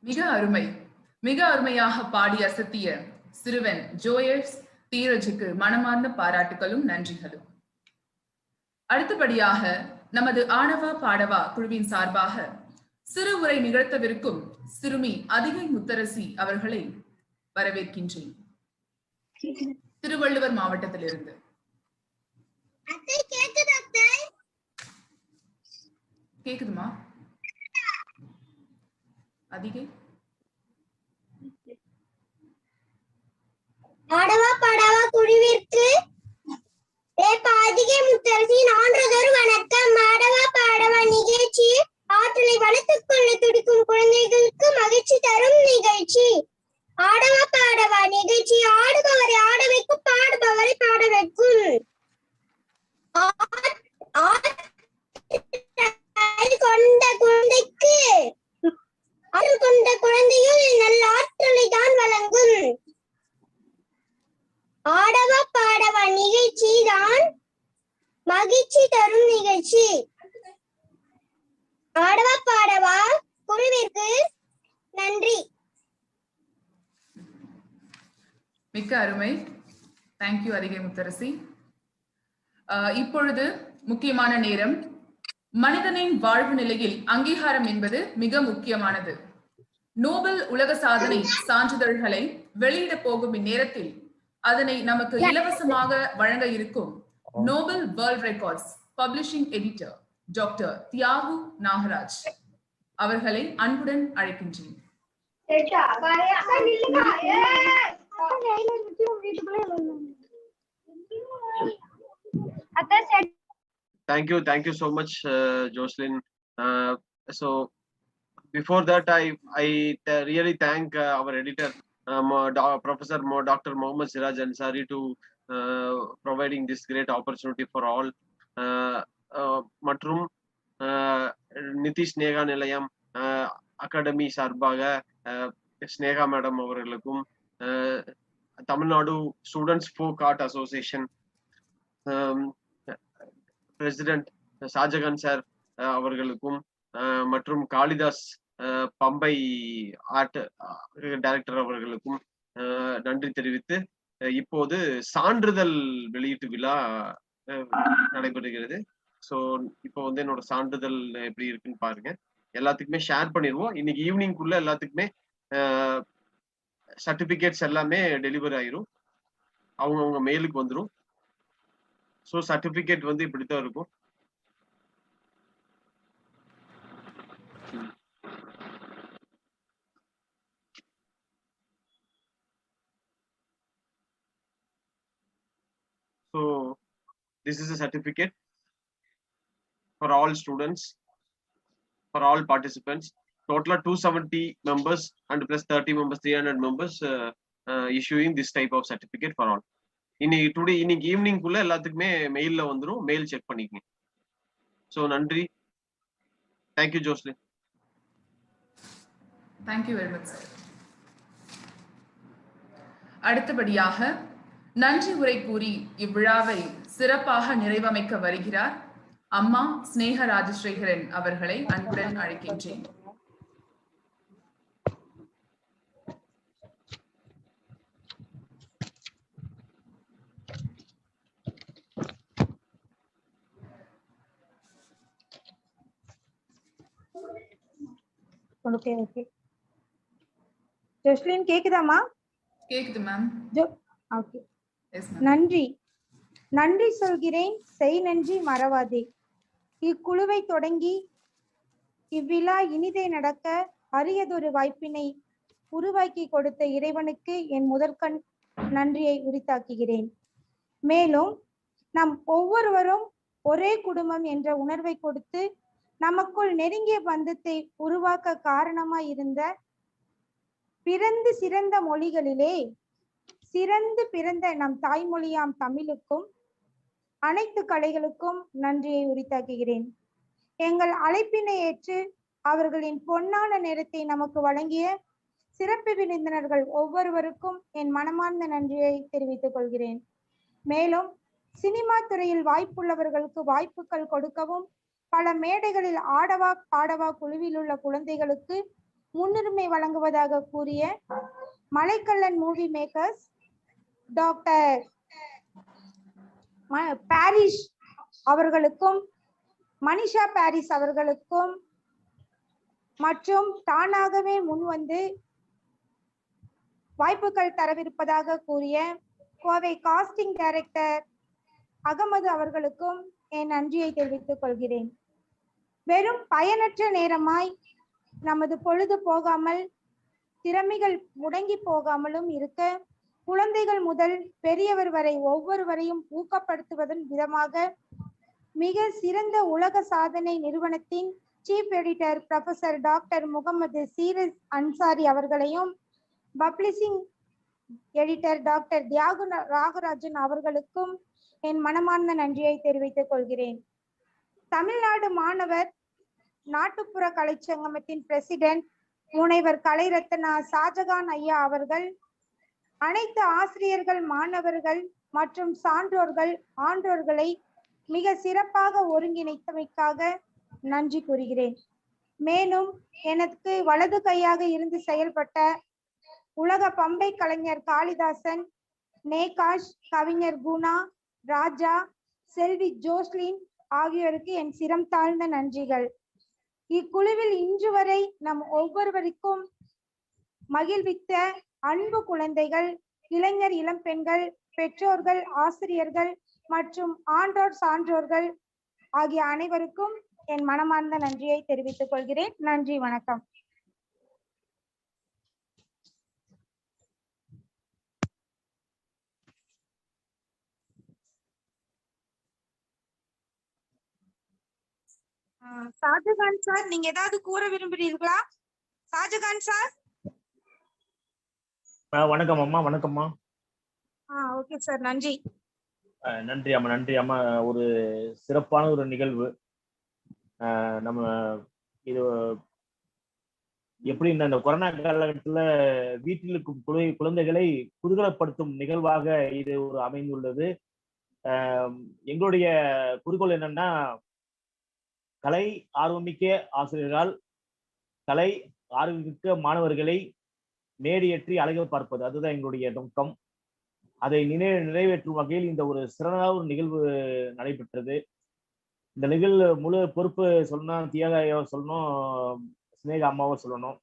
மிக அருமை, மிக அருமையாக பாடி அசத்திய சிறுவன் ஜோயஸ் தீரஜுக்கு மனமார்ந்த பாராட்டுகளும் நன்றிகளும். அடுத்தபடியாக நமது ஆணவா பாடவா குழுவின் சார்பாக சிறு உரை நிகழ்த்தவிருக்கும் சிறுமி அதிகை முத்தரசி அவர்களை வரவேற்கின்றேன். திருவள்ளுவர் மாவட்டத்திலிருந்து. கேக்குதுமா அதிகை? ஆடவா பாடவா குழுவிற்கு அதிகை முத்தரசின் ஆன்றதொரு வணக்கம். ஆடவா பாடவா நிகழ்ச்சி ஆற்றலை வளர்த்துக் கொள்ள துடிக்கும் குழந்தைகளுக்கு மகிழ்ச்சி தரும் நிகழ்ச்சி. ஆடவா பாடவா நிகழ்ச்சி ஆடுபவரை ஆட வைக்கும், பாடுபவரை பாட வைக்கும். கொண்ட குழந்தைக்கு ஆற்றல் கொண்ட குழந்தையும் நல்ல ஆற்றலை தான் வழங்கும். ஆடவா பாடவா நிகழ்ச்சி தான் மகிழ்ச்சி தரும் நிகழ்ச்சி. ஆடவா பாடவா குழுவிற்கு நன்றி. மிக்க அருமை. தேங்க்யூ அதிகை முத்தரசி. இப்பொழுது முக்கியமான நேரம். மனிதனின் வாழ்வு நிலையில் அங்கீகாரம் என்பது மிக முக்கியமானது. நோபல் உலக சாதனை சான்றிதழ்களை வெளியிட போகும் இந்நேரத்தில் அதனை நமக்கு இலவசமாக வழங்க இருக்கும் Nobel world records publishing editor doctor Thiyagu Nagaraj அவர்களை அன்புடன் அழைக்கின்றேன். Thank you so much, Jocelyn. So before that, I really thank our editor, Professor Dr. Mohammad Siraj Ansari, to providing this great opportunity for all. மற்றும் நிதிஷ் ஸ்னேகா நிலையம் அகாடமி சார்பாக ஸ்னேகா மேடம் அவர்களுக்கும், Tamil Nadu students folk art association president Shahjahan sir, அவர்களுக்கும் மற்றும் காளிதாஸ் பம்பை ஆர்ட் டைரக்டர் அவர்களுக்கும் நன்றி தெரிவித்து இப்போது சான்றிதழ் வெளியீட்டு விழா நடைபெறுகிறது. ஸோ இப்போ வந்து என்னோட சான்றிதழ் எப்படி இருக்குன்னு பாருங்க. எல்லாத்துக்குமே ஷேர் பண்ணிடுவோம். இன்னைக்கு ஈவினிங்குள்ள எல்லாத்துக்குமே சர்டிபிகேட்ஸ் எல்லாமே டெலிவரி ஆயிரும், அவங்கவுங்க மெயிலுக்கு வந்துடும். ஸோ சர்டிபிகேட் வந்து இப்படித்தான் இருக்கும். So this is a certificate for all students, for all participants. Total 270 members and plus 30 members, 300 members issuing this type of certificate for all. இன்னைக்கு ஈவினிங் குள்ள எல்லாத்துக்குமே மெயில்ல வந்துரும், மெயில் செக் பண்ணிக்கங்க. ஸோ நன்றி. Thank you Joslin. Thank you very much sir. அடுத்தபடியாக நன்றி உரை கூறி இவ்விழாவை சிறப்பாக நிறைவமைக்க வருகிறார் அம்மா ஸ்னேக ராஜசேகரன் அவர்களை அன்புடன் அழைக்கின்றேன். Okay okay. ஜோஸ்லின் கேக்குதாமா? கேக்குது மேம். ஓகே. நன்றி நன்றி சொல்கிறேன், செய் நன்றி மறவாதே. இக்குழுவை தொடங்கி இவ்விழா இனிதே நடக்க அரியதொரு வாய்ப்பினை உருவாக்கி கொடுத்த இறைவனுக்கு என் முதற்கண் நன்றியை உரித்தாக்குகிறேன். மேலும் நம் ஒவ்வொருவரும் ஒரே குடும்பம் என்ற உணர்வை கொடுத்து நமக்குள் நெருங்கிய பந்தத்தை உருவாக்க காரணமாய் இருந்த பிறந்து சிறந்த மொழிகளிலே சிறந்து பிறந்த நம் தாய்மொழியாம் தமிழுக்கும் அனைத்து கலைகளுக்கும் நன்றியை உரித்தாக்குகிறேன். எங்கள் அழைப்பினை ஏற்று அவர்களின் பொன்னான நேரத்தை நமக்கு வழங்கிய சிறப்பு விருந்தினர்கள் ஒவ்வொருவருக்கும் என் மனமார்ந்த நன்றியை தெரிவித்துக் கொள்கிறேன். மேலும் சினிமா துறையில் வாய்ப்புள்ளவர்களுக்கு வாய்ப்புகள் கொடுக்கவும் பல மேடைகளில் ஆடவா பாடவா குழுவில் உள்ள குழந்தைகளுக்கு முன்னுரிமை வழங்குவதாக கூறிய Malaikkallan movie makers doctor Paris அவர்களுக்கும் மனிஷா பாரிஸ் அவர்களுக்கும் மற்றும் தானாகவே முன்வந்து வாய்ப்புகள் தரவிருப்பதாக கூறிய கோவை காஸ்டிங் டைரக்டர் அகமது அவர்களுக்கும் என் நன்றியை தெரிவித்துக் கொள்கிறேன். வெறும் பயனற்ற நேரமாய் நமது பொழுது போகாமல் திறமைகள் முடங்கி போகாமலும் இருக்க குழந்தைகள் முதல் பெரியவர் வரை ஒவ்வொருவரையும் ஊக்கப்படுத்துவதன் விதமாக மிக சிறந்த உலக சாதனை நிறுவனத்தின் chief editor professor doctor Mohammed Seeras Ansari அவர்களையும் publishing editor doctor Thiyagu Ragarajan அவர்களுக்கும் என் மனமார்ந்த நன்றியை தெரிவித்துக் கொள்கிறேன். தமிழ்நாடு மாணவர் நாட்டுப்புற கலைச்சங்கமத்தின் பிரசிடென்ட் முனைவர் கலைரத்னா ஷாஜகான் ஐயா அவர்கள் அனைத்து ஆசிரியர்கள், மாணவர்கள் மற்றும் சான்றோர்கள், ஆன்றோர்களை மிக சிறப்பாக ஒருங்கிணைத்தமைக்காக நன்றி கூறுகிறேன். மேலும் எனக்கு வலது கையாக இருந்து செயல்பட்ட உலக பம்பை கலைஞர் காளிதாசன், நேகாஷ், கவிஞர் குணா, ராஜா, செல்வி ஜோஸ்லின் ஆகியோருக்கு என் சிரம் தாழ்ந்த நன்றிகள். இக்குழுவில் இன்று வரை நம் ஒவ்வொருவருக்கும் மகிழ்வித்த அன்பு குழந்தைகள், இளைஞர், இளம்பெண்கள், பெற்றோர்கள், ஆசிரியர்கள் மற்றும் ஆன்றோர் சான்றோர்கள் ஆகிய அனைவருக்கும் என் மனமார்ந்த நன்றியை தெரிவித்துக் கொள்கிறேன். நன்றி, வணக்கம். ஷாஜகான் சார், நீங்க ஏதாவது கூற விரும்புறீர்களா? ஷாஜகான் சார். வணக்கம் அம்மா. வணக்கம்மா. ஓகே சார், நன்றி. நன்றி அம்மா. நன்றி அம்மா. ஒரு சிறப்பான ஒரு நிகழ்வு. நம்ம இது எப்படி இந்த கொரோனா காலகட்டத்தில் வீட்டில் இருக்கும் குழந்தைகளை குதூகலப்படுத்தும் நிகழ்வாக இது ஒரு அமைந்துள்ளது. எங்களுடைய குறிக்கோள் என்னன்னா, கலை ஆர்வமிக்க ஆசிரியர்களால் கலை ஆர்வமிக்க மாணவர்களை மேடியேற்றி அழகு பார்ப்பது, அதுதான் எங்களுடைய நோக்கம். அதை நிறைவேற்றும் வகையில் இந்த ஒரு சிறந்த ஒரு நிகழ்வு நடைபெற்றது. இந்த நிகழ்வு முழு பொறுப்பு சொல்லணும், தியாகையோ சொல்லணும், சினேகா அம்மாவோ சொல்லணும்.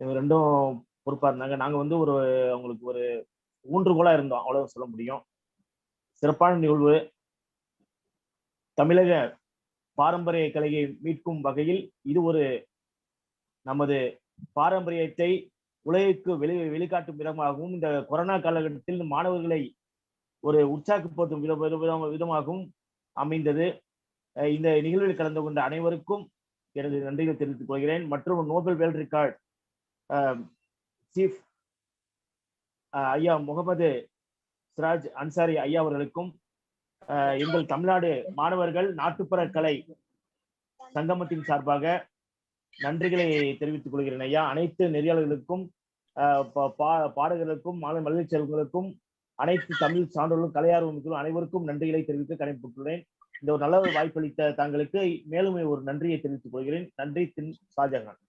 இவங்க ரெண்டும் பொறுப்பா இருந்தாங்க. நாங்க வந்து அவங்களுக்கு ஒரு ஊன்றுகோலா இருந்தோம், அவ்வளவு சொல்ல முடியும். சிறப்பான நிகழ்வு. தமிழக பாரம்பரிய கலையை மீட்கும் வகையில் இது ஒரு நமது பாரம்பரியத்தை உலகிற்கு வெளிக்காட்டும் விதமாகவும், இந்த கொரோனா காலகட்டத்தில் மாணவர்களை ஒரு உற்சாகப்படுத்தும் விதமாகவும் அமைந்தது. இந்த நிகழ்வில் கலந்து கொண்ட அனைவருக்கும் எனது நன்றிகளை தெரிவித்துக் கொள்கிறேன். மற்றும் நோபல் வேர்ல்ட் ரெக்கார்ட் சீஃப் ஐயா முகமது சிராஜ் அன்சாரி ஐயா அவர்களுக்கும், எங்கள் தமிழ்நாடு மாணவர்கள் நாட்டுப்புற கலை சங்கமத்தின் சார்பாக நன்றிகளை தெரிவித்துக் கொள்கிறேன் ஐயா. அனைத்து நெறியாளர்களுக்கும், பாடகர்களுக்கும், மகளிர் செல்வங்களுக்கும், அனைத்து தமிழ் சான்றோர்களும், கலையார்வங்களுக்கும் அனைவருக்கும் நன்றிகளை தெரிவித்து கடமைப்பட்டுள்ளேன். இந்த ஒரு நல்ல ஒரு வாய்ப்பளித்த தங்களுக்கு மேலும் ஒரு நன்றியை தெரிவித்துக் கொள்கிறேன். நன்றி. தின் ஷாஜகான்.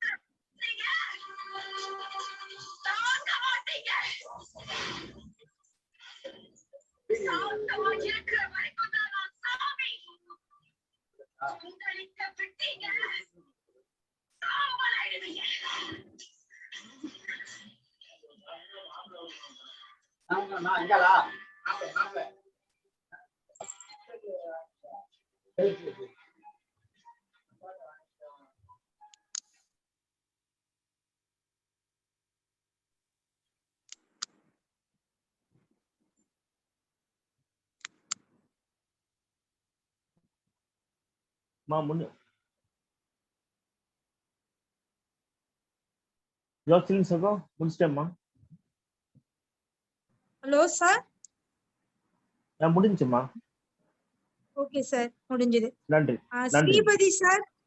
முடிச்சிட்டேம்மா. Hello sir. முடிஞ்சுமா? ஓகே சார், முடிஞ்சது. நன்றி.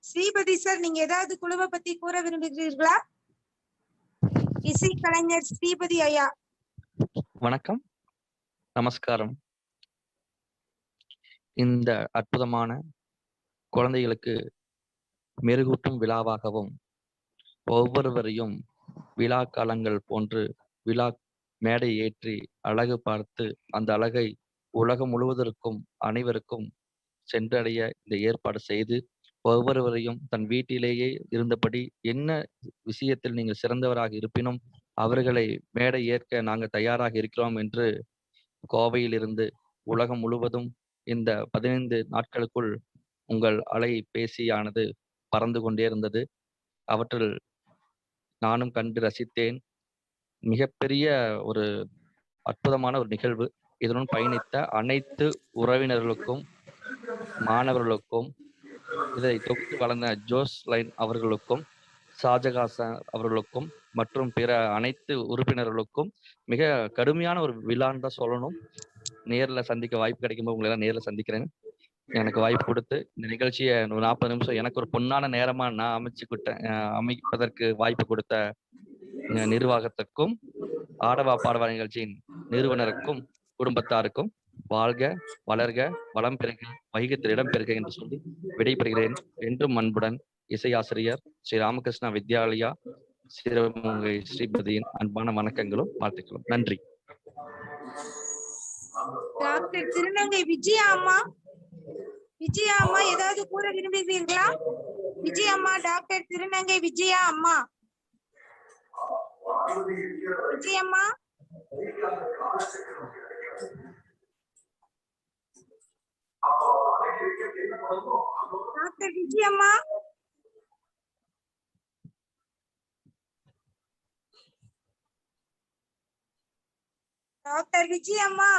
ஸ்ரீபதி சார் நீங்க ஏதாவது குழுவை பத்தி கூற விரும்புகிறீர்களா? இசை கலைஞர் ஸ்ரீபதி ஐயா. வணக்கம், நமஸ்காரம். இந்த அற்புதமான குழந்தைகளுக்கு மெருகூட்டும் விழாவாகவும் ஒவ்வொருவரையும் விழா காலங்கள் போன்று விழா மேடை ஏற்றி அழகு பார்த்து அந்த அழகை உலகம் முழுவதற்கும் அனைவருக்கும் சென்றடைய இந்த ஏற்பாடு செய்து ஒவ்வொருவரையும் தன் வீட்டிலேயே இருந்தபடி என்ன விஷயத்தில் நீங்கள் சிறந்தவராக இருப்பினும் அவர்களை மேடை ஏற்க நாங்கள் தயாராக இருக்கிறோம் என்று கோவையிலிருந்து உலகம் முழுவதும் இந்த 15 நாட்களுக்குள் உங்கள் அலைபேசியானது பறந்து கொண்டே இருந்தது. அவற்றில் நானும் கண்டு ரசித்தேன். மிகப்பெரிய ஒரு அற்புதமான ஒரு நிகழ்வு. இதனுடன் பயணித்த அனைத்து உறவினர்களுக்கும், மாணவர்களுக்கும், இதை தொகுத்து வளர்ந்த ஜோஸ்லைன் அவர்களுக்கும், ஷாஜகான் அவர்களுக்கும் மற்றும் பிற அனைத்து உறுப்பினர்களுக்கும் மிக கடுமையான ஒரு விழான்னு தான் சொல்லணும். நேரில் சந்திக்க வாய்ப்பு கிடைக்கும்போது உங்களை எல்லாம் நேரில் சந்திக்கிறேன். எனக்கு வாய்ப்பு கொடுத்து இந்த நிகழ்ச்சியை 40 நிமிஷம் எனக்கு ஒரு பொன்னான நேரமா நான் அமைப்பதற்கு வாய்ப்பு கொடுத்த நிர்வாகத்திற்கும், ஆடவா பாடவா நிகழ்ச்சியின் நிறுவனருக்கும், குடும்பத்தாருக்கும் வாழ்க, வளர்க, வளம் பெருக, வைகத்தில் இடம் பெருக என்று சொல்லி விடைபெறுகிறேன். என்றும் அன்புடன் இசையாசிரியர் ஸ்ரீ ராமகிருஷ்ணா வித்யாலயா சிறுமுகை ஸ்ரீபதியின் அன்பான வணக்கங்களும் வாழ்த்துக்களும். நன்றி. டாக்டர் திருநங்கை விஜயா அம்மா ஏதாவது கூற விரும்புகிறீர்களா? விஜயா அம்மா, டாக்டர் திருநங்கை விஜயா அம்மா. Vijayamma, doctor Vijayamma, doctor Vijayamma.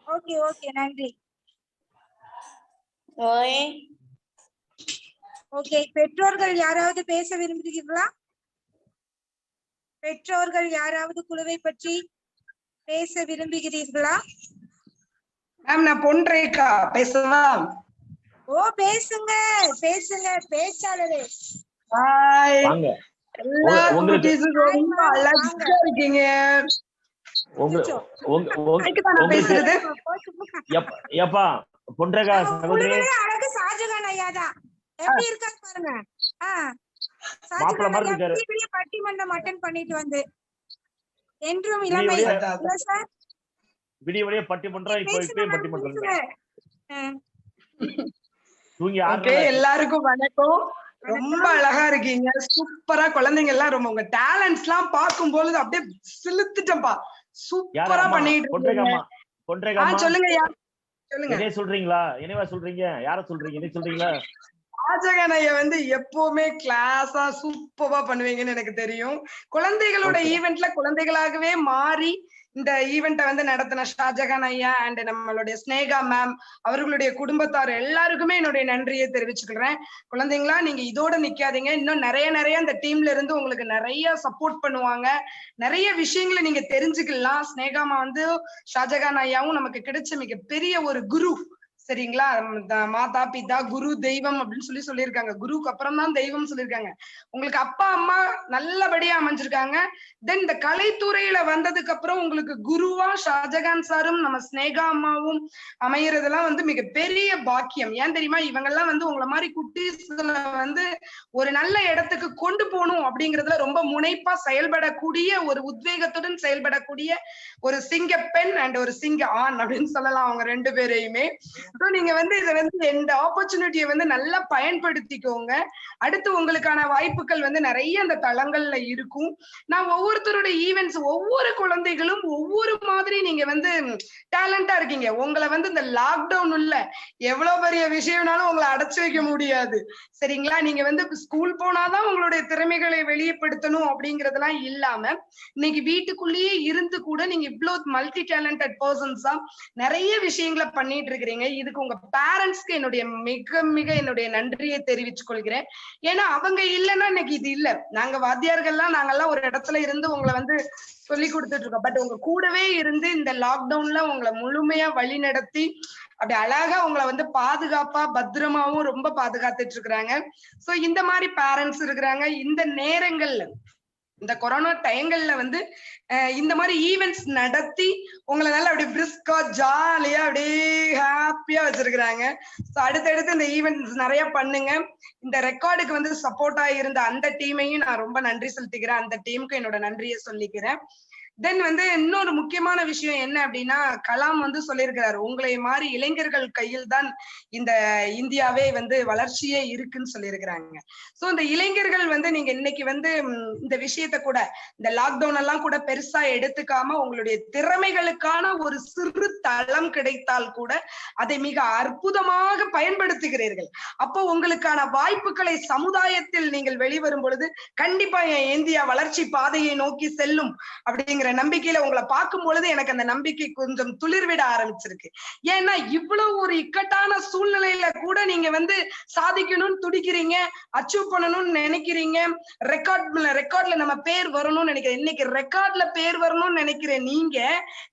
Okay okay, நன்றி. ஓகே, பெற்றோர்கள் யாராவது பேச விரும்புகிறீர்களா? பெற்றோர்கள் யாராவது குழுவை பற்றி பேச விரும்புகிறீர்களா? மேம், நான் பொன்ரேகா பேசவா? ஓ, பேசுங்க பேசுங்க, பேச்சாளரே. ஹாய், எல்லா குட்டீஸும் ரொம்ப அழகா இருக்கீங்க. பொன்ரேகா சகோதரி, ஐயா தான். எப்படி இருக்காரு பாருங்க. ஷாஜகான் ஐயா பெரிய பட்டிமன்றம் அட்டெண்ட் பண்ணிட்டு வந்து என்றும் இளமை சார். விடிய விடிய பட்டிமன்றம், இப்போ இப்பயே பட்டிமன்றம். எல்லாருக்கும் வணக்கம். ரொம்ப அழகா இருக்கீங்க, சூப்பரா. குழந்தைங்க எல்லாம் ரொம்ப உங்க டேலண்ட்ஸ் எல்லாம் பார்க்கும்போது அப்படியே சிலுத்துட்டப்பா. சூப்பரா பண்ணிட்டு இருக்கீங்க. சொல்லுங்க சொல்லுங்க. என்ன சொல்றீங்களா? என்னவா சொல்றீங்க? யார சொல்றீங்க? என்ன சொல்றீங்களா? ஷாஜகான் ஐயா வந்து எப்பவுமே கிளாஸா சூப்பரா பண்ணுவீங்கன்னு எனக்கு தெரியும். குழந்தைகளோட ஈவென்ட்ல குழந்தைகளாகவே மாறி இந்த ஈவெண்ட்டை வந்து நடத்தின ஷாஜகான் ஐயா அண்ட் நம்மளுடைய ஸ்னேகா மேம் அவர்களுடைய குடும்பத்தார் எல்லாருக்குமே என்னுடைய நன்றியை தெரிவிச்சுக்கிறேன். குழந்தைங்களா, நீங்க இதோட நிக்காதீங்க. இன்னும் நிறைய அந்த டீம்ல இருந்து உங்களுக்கு நிறைய சப்போர்ட் பண்ணுவாங்க. நிறைய விஷயங்களை நீங்க தெரிஞ்சுக்கலாம். ஸ்னேகாமா வந்து ஷாஜகான் ஐயாவும் நமக்கு கிடைச்ச மிகப்பெரிய ஒரு குரு. சரிங்களா? மாதா பிதா குரு தெய்வம் அப்படின்னு சொல்லியிருக்காங்க. குருக்கு அப்புறம் தான் தெய்வம் சொல்லியிருக்காங்க. உங்களுக்கு அப்பா அம்மா நல்லபடியா அமைஞ்சிருக்காங்க. தென் இந்த கலைத்துறையில வந்ததுக்கு அப்புறம் உங்களுக்கு குருவா ஷாஜகான் சாரும் நம்ம ஸ்னேகா அம்மாவும் அமையறதெல்லாம் வந்து மிகப்பெரிய பாக்கியம். ஏன் தெரியுமா? இவங்க எல்லாம் வந்து உங்களை மாதிரி குட்டீஸ்ல வந்து ஒரு நல்ல இடத்துக்கு கொண்டு போகணும் அப்படிங்கறதுல ரொம்ப முனைப்பா செயல்படக்கூடிய, ஒரு உத்வேகத்துடன் செயல்படக்கூடிய ஒரு சிங்க பெண் அண்ட் ஒரு சிங்க ஆண் அப்படின்னு சொல்லலாம் அவங்க ரெண்டு பேரையுமே. நீங்க வந்து இதை வந்து இந்த ஆப்பர்ச்சுனிட்டியை வந்து நல்லா பயன்படுத்திக்கோங்க. அடுத்து உங்களுக்கான வாய்ப்புகள் வந்து நிறைய அந்த தளங்கள்ல இருக்கும். நான் ஒவ்வொருத்தரோட ஈவென்ட்ஸ், ஒவ்வொரு குழந்தைகளும் ஒவ்வொரு மாதிரி நீங்க வந்து டேலண்டா இருக்கீங்க. உங்களை வந்து இந்த லாக்டவுன் உள்ள எவ்வளவு பெரிய விஷயம்னாலும் உங்களை அடைச்சு வைக்க முடியாது. சரிங்களா? நீங்க வந்து ஸ்கூல் போனாதான் உங்களுடைய திறமைகளை வெளிப்படுத்தணும் அப்படிங்கறதெல்லாம் இல்லாம இன்னைக்கு வீட்டுக்குள்ளேயே இருந்து கூட நீங்க இவ்வளவு மல்டி டேலண்டட் பர்சன்ஸா நிறைய விஷயங்களை பண்ணிட்டு இருக்கிறீங்க. இதுக்கு உங்க பேரண்ட்ஸ்க்கு என்னுடைய மிக என்னுடைய நன்றியை தெரிவித்துக் கொள்கிறேன். ஏன்னா அவங்க இல்லைன்னா இன்னைக்கு இது இல்ல. நாங்க வாத்தியார்கள்லாம் நாங்கெல்லாம் ஒரு இடத்துல இருந்து உங்களை வந்து சொல்லி கொடுத்துட்டு இருக்கோம். பட் உங்க கூடவே இருந்து இந்த லாக்டவுன்ல உங்களை முழுமையா வழி நடத்தி அப்படி அழகா உங்களை வந்து பாதுகாப்பா பத்திரமாவும் ரொம்ப பாதுகாத்துட்டு இருக்கிறாங்க. சோ இந்த மாதிரி பேரண்ட்ஸ் இருக்கிறாங்க. இந்த நேரங்கள்ல, இந்த கொரோனா டைங்கள்ல வந்து இந்த மாதிரி ஈவெண்ட்ஸ் நடத்தி உங்களை நல்லா அப்படியே பிரிஸ்கா ஜாலியா அப்படியே ஹாப்பியா வச்சிருக்கிறாங்க. ஸோ அடுத்தடுத்து இந்த ஈவெண்ட்ஸ் நிறைய பண்ணுங்க. இந்த ரெக்கார்டுக்கு வந்து சப்போர்ட்டா இருந்த அந்த டீமையும் நான் ரொம்ப நன்றி செலுத்திக்கிறேன். அந்த டீமுக்கு என்னோட நன்றியை சொல்லிக்கிறேன். தென் வந்து இன்னொரு முக்கியமான விஷயம் என்ன அப்படின்னா, கலாம் வந்து சொல்லியிருக்கிறாரு, உங்களை மாதிரி இளைஞர்கள் கையில் தான் இந்த இந்தியாவே வந்து வளர்ச்சியே இருக்குன்னு சொல்லியிருக்கிறாங்க. சோ இந்த இளைஞர்கள் வந்து நீங்க இன்னைக்கு வந்து இந்த விஷயத்த கூட இந்த லாக்டவுன் எல்லாம் கூட பெருசா எடுத்துக்காம உங்களுடைய திறமைகளுக்கான ஒரு சிறு தளம் கிடைத்தால் கூட அதை மிக அற்புதமாக பயன்படுத்துகிறீர்கள். அப்போ உங்களுக்கான வாய்ப்புகளை சமுதாயத்தில் நீங்கள் வெளிவரும் பொழுது கண்டிப்பா என் இந்தியா வளர்ச்சி பாதையை நோக்கி செல்லும் அப்படிங்கிற நம்பிக்கையில உங்களை பார்க்கும் பொழுது எனக்கு அந்த நம்பிக்கை கொஞ்சம் துளிர்விட ஆரம்பிச்சிருக்கு. ஏன்னா இவ்வளவு ஒரு இக்கட்டான சூழ்நிலையில கூட நீங்க வந்து சாதிக்கணும்னு துடிக்கிறீங்க, அச்சீவ் பண்ணணும்னு நினைக்கிறீங்க. ரெக்கார்ட்ல நம்ம பேர் வரணும்னு நினைக்கிறேன். இன்னைக்கு ரெக்கார்ட்ல பேர் வரணும்னு நினைக்கிற நீங்க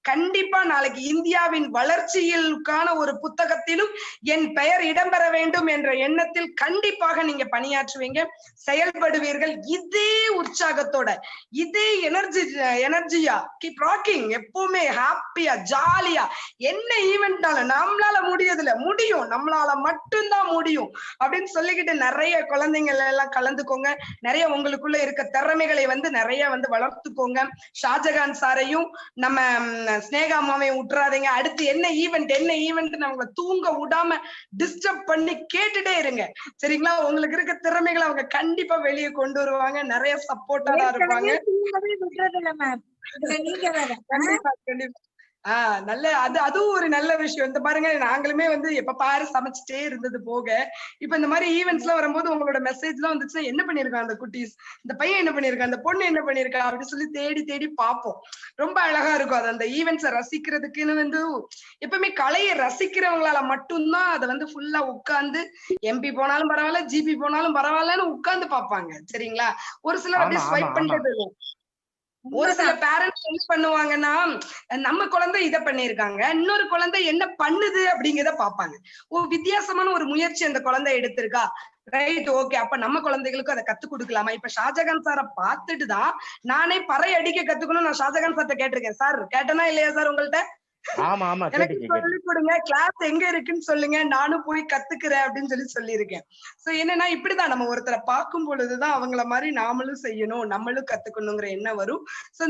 கண்டிப்பா நாளைக்கு இந்தியாவின் வளர்ச்சியிலுக்கான ஒரு புத்தகத்திலும் என் பெயர் இடம்பெற வேண்டும் என்ற எண்ணத்தில் கண்டிப்பாக நீங்க பணியாற்றுவீங்க, செயல்படுவீர்கள். இதே உற்சாகத்தோட, இதே எனர்ஜியா கீப் ராக்கிங். எப்பவுமே ஹாப்பியா ஜாலியா என்ன ஈவென்ட்னால நம்மளால முடியதில்ல, முடியும், நம்மளால மட்டும்தான் முடியும் அப்படின்னு சொல்லிக்கிட்டு நிறைய குழந்தைகள் எல்லாம் கலந்துக்கோங்க. நிறைய உங்களுக்குள்ள இருக்க திறமைகளை வந்து நிறைய வந்து வளர்த்துக்கோங்க. ஷாஜகான் சாரையும் நம்ம ஸ்னேகா அம்மாவையும் விட்டுறாதீங்க. அடுத்து என்ன ஈவெண்ட் அவங்க தூங்க விடாம டிஸ்டர்ப் பண்ணி கேட்டுட்டே இருங்க. சரிங்களா? உங்களுக்கு இருக்க திறமைகளை அவங்க கண்டிப்பா வெளியே கொண்டு வருவாங்க. நிறைய சப்போர்ட்டா இருப்பாங்க. நல்ல அதுவும் ஒரு நல்ல விஷயம். இந்த பாருங்க, நாங்களுமே வந்து எப்ப பாரு சமைச்சிட்டே இருந்தது போக இப்ப இந்த மாதிரி ஈவெண்ட்ஸ் எல்லாம் வரும்போது உங்களோட மெசேஜ் எல்லாம் வந்துச்சுன்னா என்ன பண்ணிருக்கான் அந்த குட்டீஸ், இந்த பையன் என்ன பண்ணிருக்கான், அந்த பொண்ணு என்ன பண்ணிருக்கா அப்படின்னு சொல்லி தேடி தேடி பார்ப்போம். ரொம்ப அழகா இருக்கும். அது அந்த ஈவெண்ட்ஸை ரசிக்கிறதுக்குன்னு வந்து எப்பவுமே கலையை ரசிக்கிறவங்களால மட்டும்தான் அதை வந்து ஃபுல்லா உட்கார்ந்து MP போனாலும் பரவாயில்ல, GB போனாலும் பரவாயில்லன்னு உட்கார்ந்து பார்ப்பாங்க. சரிங்களா? ஒரு சிலர் அப்படியே ஸ்வைப் பண்றது இல்லை. ஒரு சில பேரண்ட்ஸ் என்ன பண்ணுவாங்கன்னா, நம்ம குழந்தை இதை பண்ணிருக்காங்க, இன்னொரு குழந்தை என்ன பண்ணுது அப்படிங்கிறத பாப்பாங்க. வித்தியாசமான ஒரு முயற்சி அந்த குழந்தை எடுத்திருக்கா, ரைட், ஓகே, அப்ப நம்ம குழந்தைகளுக்கும் அதை கத்து கொடுக்கலாமா? இப்ப ஷாஜகான் சாரை பார்த்துட்டு தான் நானே பறை அடிக்க கத்துக்கணும் நான் ஷாஜகான் சார்ட்ட கேட்டிருக்கேன். சார் கேட்டனா இல்லையா சார் உங்கள்ட்ட? ஆமா ஆமா எனக்கு கேட்டுக்க சொல்லி கொடுங்க, கிளாஸ் எங்க இருக்குன்னு சொல்லுங்க, நானும் போய் கத்துக்கிறேன் அப்படின்னு சொல்லியிருக்கேன். சோ என்னன்னா இப்படிதான் நம்ம ஒருத்தரை பார்க்கும் பொழுதுதான் அவங்கள மாதிரி நாமளும் செய்யணும், நம்மளும் கத்துக்கணுங்கிற எண்ணம் வரும். சோ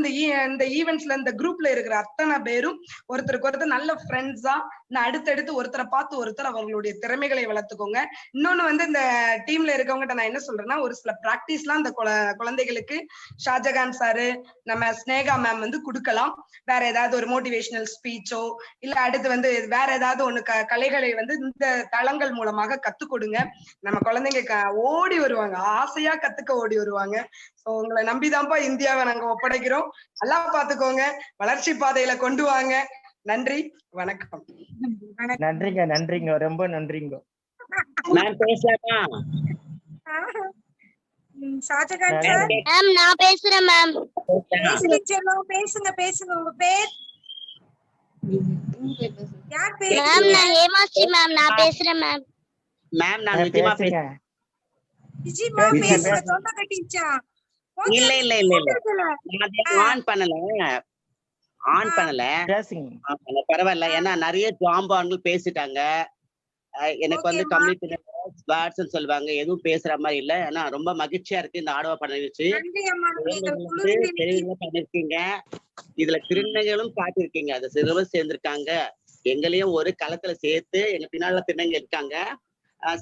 இந்த ஈவெண்ட்ஸ்ல இந்த குரூப்ல இருக்கிற அத்தனை பேரும் ஒருத்தருக்கு ஒருத்தர் நல்ல ஃப்ரெண்ட்ஸா நான் அடுத்தடுத்து ஒருத்தரை பார்த்து ஒருத்தர் அவர்களுடைய திறமைகளை வளர்த்துக்கோங்க. இன்னொன்னு வந்து இந்த டீம்ல இருக்கவங்ககிட்ட நான் என்ன சொல்றேன்னா, ஒரு சில பிராக்டிஸ் எல்லாம் இந்த குழந்தைகளுக்கு ஷாஜகான் சாரு நம்ம ஸ்னேகா மேம் வந்து கொடுக்கலாம். வேற ஏதாவது ஒரு மோட்டிவேஷனல் ஸ்பீச்சோ இல்ல அடுத்து வந்து வேற ஏதாவது ஒண்ணு கலைகளை வந்து இந்த தளங்கள் மூலமாக கத்து கொடுங்க. நம்ம குழந்தைங்க ஓடி வருவாங்க, ஆசையா கத்துக்க ஓடி வருவாங்க. சோ உங்களை நம்பிதான்ப்பா இந்தியாவை நாங்க ஒப்படைக்கிறோம். நல்லா பாத்துக்கோங்க, வளர்ச்சி பாதையில கொண்டு வாங்க. நன்றி, வணக்கம். நன்றிங்க நன்றிங்க, ரொம்ப நன்றிங்க. நான் பேசலாமா? ஷாஜகான் சார் மேம் நான் பேசுறேன் மேம். பேசுங்க பேசுங்க. உங்க பேர் யார்? மேம் நான் ஹேமாஸ்ரீ மேம், நான் பேசுறேன் மேம். மேம் நான் விஜயமா பேசுறேன். விஜயமா பேசுங்க. தொண்டை கட்டிச்சா? இல்ல இல்ல இல்ல இல்ல, நான் ஆன் பண்ணல. பரவாயில்ல, ஏன்னா நிறைய ஜாம்பான்கள் பேசிட்டாங்க. எனக்கு வந்து கம்யூனிட்டி வேர்ட்ஸ் சொல்லுவாங்க, எதுவும் பேசுற மாதிரி இல்ல. ஆனா ரொம்ப மகிழ்ச்சியா இருக்கு இந்த ஆடவா பண்ணிருச்சு. பண்ணிருக்கீங்க, இதுல திருநங்கைகளும் காட்டிருக்கீங்க, அது சிறுவர் சேர்ந்திருக்காங்க. எங்களையும் ஒரு களத்துல சேர்த்து எங்க பின்னால திருநங்கை இருக்காங்க.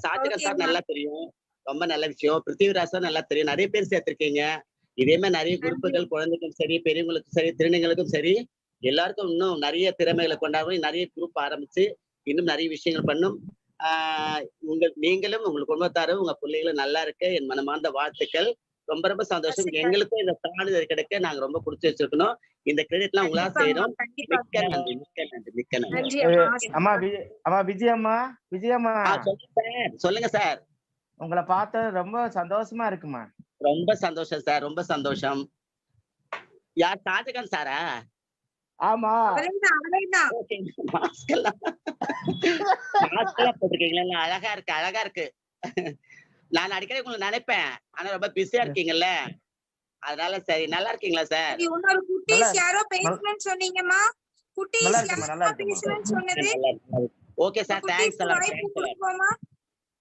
ஷாஜகான் சார் நல்லா தெரியும், ரொம்ப நல்ல விஷயம். பிருத்திவிராஜ் சார் நல்லா தெரியும், நிறைய பேர் சேர்த்திருக்கீங்க. இதே மாதிரி நிறைய குரூப்புகள், குழந்தைகளுக்கும் சரி பெரியவங்களுக்கும் சரி திருநங்கைகளுக்கும் சரி எல்லாருக்கும் இன்னும் நிறைய திறமைகளை கொண்டாடும். நிறைய குரூப் ஆரம்பிச்சு இன்னும் நிறைய விஷயங்கள் பண்ணும். நீங்களும் உங்க குடும்பத்தாரும் உங்க பிள்ளைகளும் நல்லா இருக்க என் மனமார்ந்த வாழ்த்துக்கள். ரொம்ப ரொம்ப சந்தோஷம். எங்களுக்கும் இந்த சான்றிதழ் கிடைக்க நாங்க ரொம்ப பிடிச்சி வச்சிருக்கணும். இந்த கிரெடிட் எல்லாம் உங்களா செய்யறோம். மிக்க நன்றி, மிக்க நன்றி, மிக்க நன்றி. விஜயம்மா சொல்லுங்க சார். உங்களை பார்த்த ரொம்ப சந்தோஷமா இருக்குமா? ரொம்ப சந்தோஷம் சார், ரொம்ப சந்தோஷம். யார்? ஷாஜகான் சாரா? ஆமா. போட்டிருக்கீங்களா? அழகா இருக்கு, அழகா இருக்கு. நான் அடிக்கடி உங்களை நினைப்பேன், ஆனா ரொம்ப பிஸியா இருக்கீங்கல்ல, அதனால சரி. நல்லா இருக்கீங்களா சார்? இன்னொரு குட்டீஸ் யாரோ பேசணும்னு சொன்னீங்கம்மா. குட்டீஸ் யாரோ பேசணும்னு சொன்னது. ஓகே சார், தேங்க்ஸ் எல்லாம்.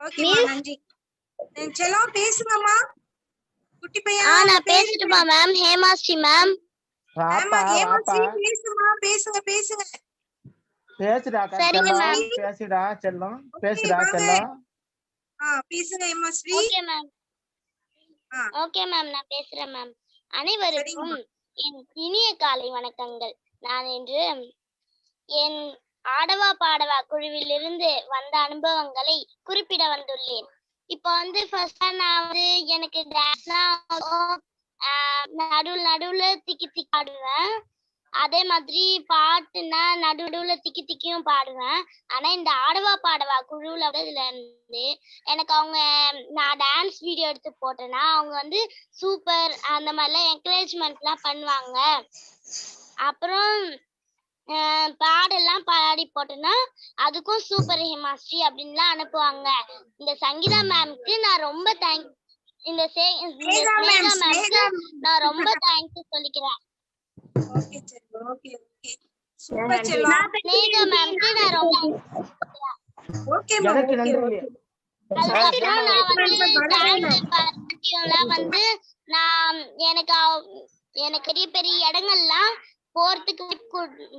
ஓகேமா, நன்றி. செல்லம் பேசுங்கம்மா. குட்டி பையன் நான் பேசட்டுமா மேம்? ஹேமாஸ்ரீ மேம். பேசுங்க. பேசுடா செல்லம், பேசுடா செல்லம். பேசுங்க ஹேமாஸ்ரீ. ஓகே மேம், நான் பேசுறேன் மேம். அனைவருக்கும் என் இனிய காலை வணக்கங்கள். நான் இன்று என் ஆடவா பாடவா குழுவிலிருந்து வந்த அனுபவங்களை குறிப்பிட வந்துள்ளேன். இப்ப வந்து ஃபர்ஸ்ட் நான் வந்து எனக்கு நடுவுல திக்கி ஆடுவேன். அதே மாதிரி பாட்டுனா நடுவுல திக்கியும் பாடுவேன். ஆனா இந்த ஆடவா பாடவா குழுவுல இதுல இருந்து எனக்கு நான் டான்ஸ் வீடியோ எடுத்து போட்டேன்னா அவங்க வந்து சூப்பர் அந்த மாதிரிலாம் என்கரேஜ்மெண்ட் எல்லாம் பண்ணுவாங்க. அப்புறம் பாடெல்லாம் பாடி போட்டேன்னா அதுக்கும் சூப்பர் ஹேமாஸ்ரீ அப்படின்லாம் அனுப்புவாங்க. இந்த சங்கீதா மேம்க்கு நான் ரொம்ப தேங்க்ஸ், இந்த ஸ்னேகா மேம்க்கு நான் ரொம்ப தேங்க்ஸ் சொல்லிக்கிறேன். ஸ்னேகா மேம்க்கு நான் ரொம்ப வந்து எனக்கு பெரிய பெரிய இடங்கள்லாம் போறதுக்கு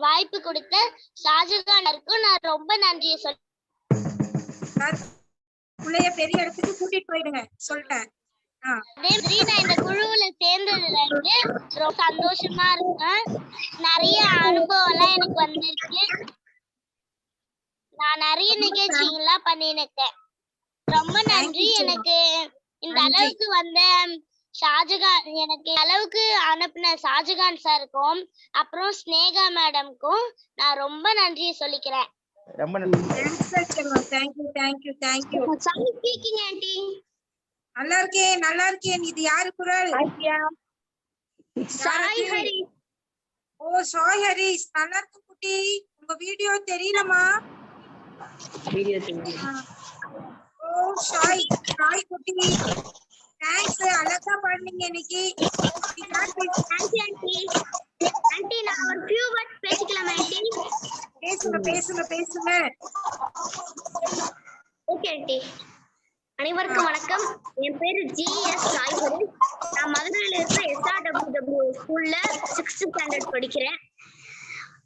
வாய்ப்பு கொடுத்த ஷாஜகானுக்கு நான் ரொம்ப நன்றியை சொல்றேன். பெரிய இடத்துக்கு கூட்டிட்டு போயிடுங்க சொல்றேன். அதே மாதிரி நான் இந்த குழுவுல சேர்ந்ததுல இருந்து ரொம்ப சந்தோஷமா இருக்கேன். நிறைய அனுபவம் எல்லாம் எனக்கு வந்திருக்கு. நான் நிறைய நிகழ்ச்சிகள்லாம் பண்ணிருக்கேன். ரொம்ப நன்றி. எனக்கு இந்த அளவுக்கு வந்த ஷாஜகான், எனக்கு அளவுக்கு அனுப்பின ஷாஜகான் சாருக்கும் அப்புறம் ஸ்னேகா மேடம்க்கும் நான் ரொம்ப நன்றியை சொல்லிக்கிறேன். ரொம்ப நன்றி. தேங்க்யூ. நல்லா இருக்கேன். இது யாரு குரல்? சாய் ஹரி. ஓ சாய் ஹரிஸ், நல்லா இருக்கு குட்டி. உங்க வீடியோ தெரியலமா? ஓ சாய் குட்டி, தேங்க்ஸ். அழகா பாடுனீங்க இன்னைக்கு. ஆண்டி நான் ஒரு few words பேசிக்கலாமா ஆண்டி? பேசுங்க பேசுங்க பேசுங்க. Okay aunty. அனைவருக்கும் வணக்கம். என் பேரு ஜி.எஸ். சாய்ஹரி. நான் மதுரையில இருக்கிற SRWW ஸ்கூல்ல 6th ஸ்டாண்டர்ட் படிக்கிறேன்.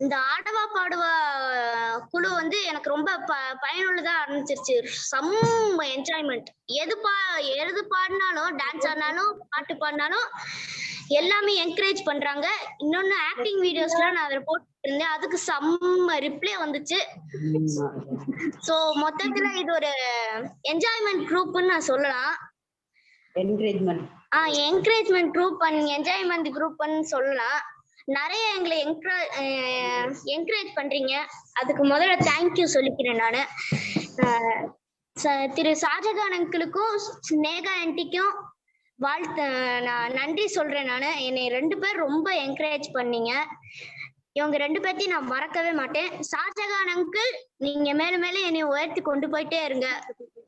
இந்த ஆடவா பாடுவா குழு வந்து எனக்கு ரொம்ப பயனுள்ளதா ஆரம்பிச்சிருச்சு. Some enjoyment. எது பாடினாலும், டான்ஸ் ஆடினாலும், பாட்டு பாடினாலும் எல்லாமே என்கரேஜ் பண்றாங்க. இன்னொன்னு ஆக்டிங் வீடியோஸ்லாம் நான் அதில் போட்டு இருந்தேன். அதுக்கு செம்ம ரிப்ளை வந்துச்சு. ஸோ மொத்தத்துல இது ஒரு என்ஜாய்மெண்ட் குரூப்னு நான் சொல்லலாம். என்கரேஜ்மெண்ட் குரூப் அண்ட் என்ஜாய்மெண்ட் குரூப்னு சொல்லலாம். நிறைய எங்களை என்கரேஜ் பண்றீங்க. அதுக்கு முதல்ல தேங்க்யூ சொல்லிக்கிறேன் நான். திரு ஷாஜகான் அங்கிளுக்கும் ஸ்னேகா ஆண்டிக்கும் நான் நன்றி சொல்றேன். நான் என்னை 2 பேர் ரொம்ப என்கரேஜ் பண்ணீங்க. இவங்க 2 பேர்த்தையும் நான் மறக்கவே மாட்டேன். ஷாஜகான் அங்கிள், நீங்க மேல மேல என்னை உயர்த்தி கொண்டு போயிட்டே இருங்க.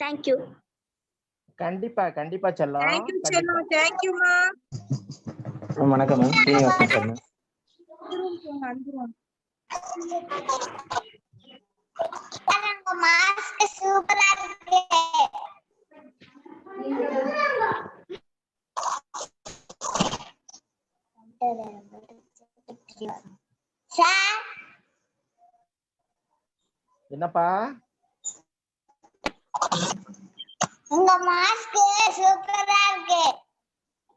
தேங்க்யூ. கண்டிப்பா கண்டிப்பா செல்லம். தேங்க்யூமா. வணக்கம் ma'am. Srinivasan sir ma'am. Mask சூப்பரா இருக்கு. சார் என்னப்பா? உங்க மாஸ்க் சூப்பரா இருக்கு.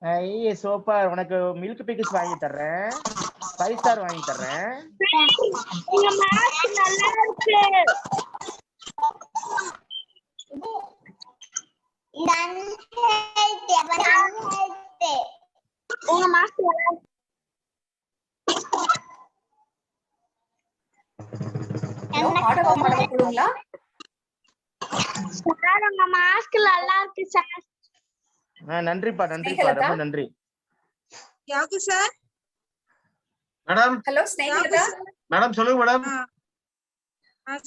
ஐயே சூப்பர். உனக்கு மில்க் பிக்கிஸ் வாங்கி தர்றேன், 5 ஸ்டார் வாங்கி தர்றேன். உங்க மாஸ்க் நல்லா இருக்கு. உங்க மாஸ்க் நல்லா இருக்கு. ஆடவா பாடவா குழுங்களா? சார் உங்க மாஸ்க் நல்லா இருக்கு சார். நன்றிப்பா நன்றிப்பா, ரொம்ப நன்றி. யாகு sir. Madam. Hello Snehalatha madam சொல்லுங்க மேடம்.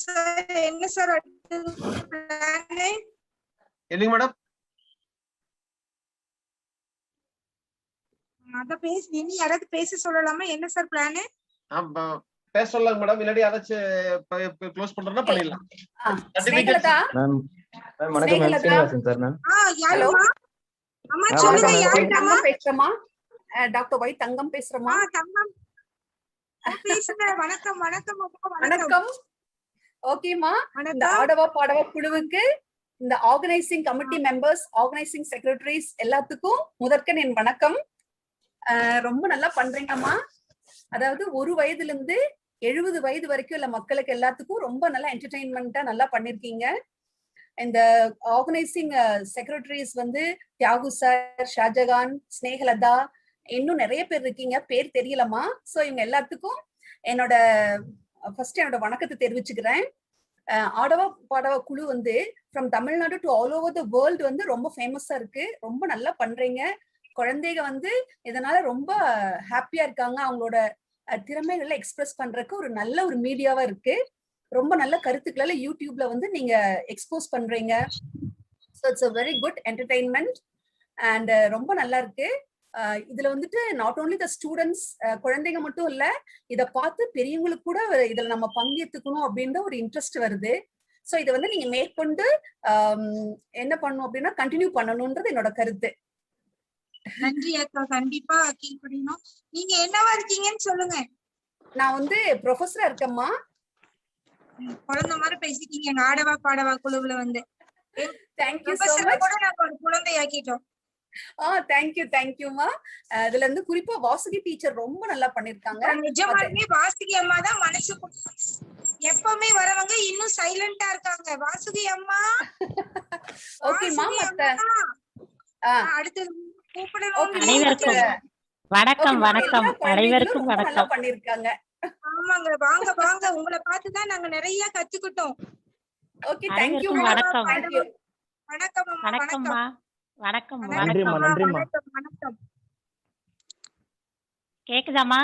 சார் என்ன சார் என்னங்க மேடம்? அத பேசி இனி யாராவது பேச சொல்லலாமா? என்ன சார் பிளான்? பேச சொல்லலாம் மேடம். இல்லாட்டி யாராச்சும் க்ளோஸ் பண்றோம்னா பண்ணிடலாம். ஸ்னேகலதா மேம் வணக்கம் மேம். Srinivasan sir ma'am. யாருமா? அம்மா சொல்லுங்க. யாருமா பேசுறமா? டாக்டர் ஒய் தங்கம் பேசுறமா? தங்கம் பேசுங்க. வணக்கம் வணக்கம் வணக்கம். ஓகேமா. இந்த ஆடவா பாடவா குழுவுக்கு இந்த organising committee members, organising secretaries எல்லாத்துக்கும் முதற்கன் என் வணக்கம். ரொம்ப நல்லா பண்றீங்கம்மா. அதாவது 1 வயதுல இருந்து 70 வயது வரைக்கும் உள்ள மக்களுக்கு எல்லாத்துக்கும் ரொம்ப நல்லா என்டர்டெயின்மெண்டா நல்லா பண்ணிருக்கீங்க. இந்த ஆர்கனைசிங் செக்ரட்டரிஸ் வந்து தியாகு சார், ஷாஜகான், ஸ்னேகலதா, இன்னும் நிறைய பேர் இருக்கீங்க. பேர் தெரியலமா. சோ இவங்க எல்லாத்துக்கும் என்னோட வணக்கத்தை தெரிவிச்சுக்கிறேன். ஆடவா பாடவா குழு வந்து from Tamil Nadu to all over the world வந்து ரொம்ப ஃபேமஸா இருக்கு. ரொம்ப நல்லா பண்றீங்க. குழந்தைங்க வந்து இதனால ரொம்ப ஹாப்பியா இருக்காங்க. அவங்களோட திறமைகளை எக்ஸ்பிரஸ் பண்றதுக்கு ஒரு நல்ல ஒரு மீடியாவா இருக்கு. ரொம்ப நல்ல கருத்துக்களை யூடியூப்ல வந்து நீங்க எக்ஸ்போஸ் பண்றீங்க. So it's a very good entertainment and ரொம்ப நல்லா இருக்கு. இதுல வந்துட்டு நாட் ஓன்லி த ஸ்டூடெண்ட்ஸ், குழந்தைங்க மட்டும் இல்ல, இதை பார்த்து பெரியவங்களுக்கு கூட இதுல நம்ம பங்கேற்றுக்கணும் அப்படின்ற ஒரு இன்ட்ரெஸ்ட் வருது. ஸோ இதை வந்து நீங்க மேற்கொண்டு என்ன பண்ணணும் அப்படின்னா கண்டினியூ பண்ணணும்ன்றது என்னோட கருத்து. நன்றி அக்கா. கண்டிப்பா கீழ்படியணும். நீங்க என்னவா இருக்கீங்கன்னு சொல்லுங்க. நான் வந்து ப்ரொஃபஸரா இருக்கேம்மா. குழந்தை மாதிரி பேசிட்டீங்க. எங்க ஆடவா பாடவா குழுவுல வந்து தேங்க்யூ சோ மச். கூட நாங்க ஒரு குழந்தையாக்கிட்டோம். தேங்க்யூமா. அதுல இருந்து குறிப்பா வாசுகி டீச்சர் ரொம்ப நல்லா பண்ணிருக்காங்க. நிஜமாலுமே வாசுகி அம்மா தான் மனசு எப்பவுமே வரவங்க இன்னும் சைலண்டா இருக்காங்க. வாசுகி அம்மா. ஓகேமா. அடுத்து அனைவருக்கும் வணக்கம். வணக்கம் அனைவருக்கும் வணக்கம். பண்ணிருக்காங்க. ஆமாங்க. வாங்க வாங்க. உங்களை பார்த்துதான் நாங்க நிறைய கத்துக்கிட்டோம். Okay thank you. வணக்கம். வணக்கம் அம்மா. வணக்கம்மா. வணக்கம். நன்றிம்மா நன்றிம்மா. வணக்கம். கேக்குதாமா?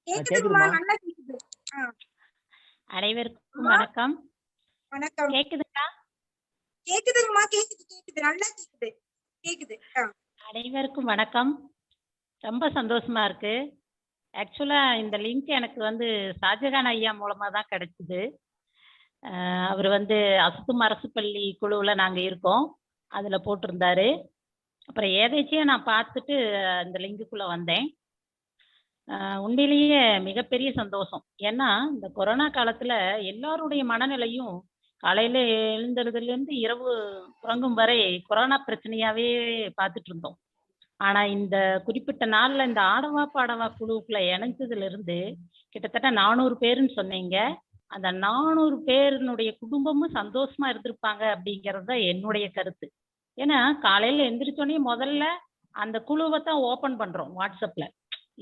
கேக்குதுமா. நல்லா கேக்குது. அனைவருக்கும் வணக்கம். வணக்கம். கேக்குதுங்களா? கேக்குதுங்கம்மா. கேக்குது. நல்லா கேக்குது. அனைவருக்கும் வணக்கம். ரொம்ப சந்தோஷமா இருக்கு. ஆக்சுவலா இந்த லிங்க் எனக்கு வந்து ஷாஜகான் ஐயா மூலமா தான் கிடைச்சது. அவர் வந்து அசுத்தும் அரசு பள்ளி குழுவுல நாங்க இருக்கோம், அதுல போட்டிருந்தாரு. அப்புறம் ஏதாச்சியா நான் பார்த்துட்டு இந்த லிங்குக்குள்ள வந்தேன். உண்மையிலேயே மிகப்பெரிய சந்தோஷம். ஏன்னா இந்த கொரோனா காலத்துல எல்லாருடைய மனநிலையும் காலையில எழுந்ததுல இருந்து இரவு உறங்கும் வரை கொரோனா பிரச்சனையாவே பார்த்துட்டு இருந்தோம். ஆனா இந்த குறிப்பிட்ட நாள்ல இந்த ஆடவா பாடவா குழுவுக்குள்ள இணைஞ்சதுல இருந்து கிட்டத்தட்ட 400 பேருன்னு சொன்னீங்க. அந்த 400 பேருனுடைய குடும்பமும் சந்தோஷமா இருந்திருப்பாங்க அப்படிங்கிறது தான் என்னுடைய கருத்து. ஏன்னா காலையில எந்திரிச்சோடனே முதல்ல அந்த குழுவை தான் ஓபன் பண்றோம் வாட்ஸ்அப்ல.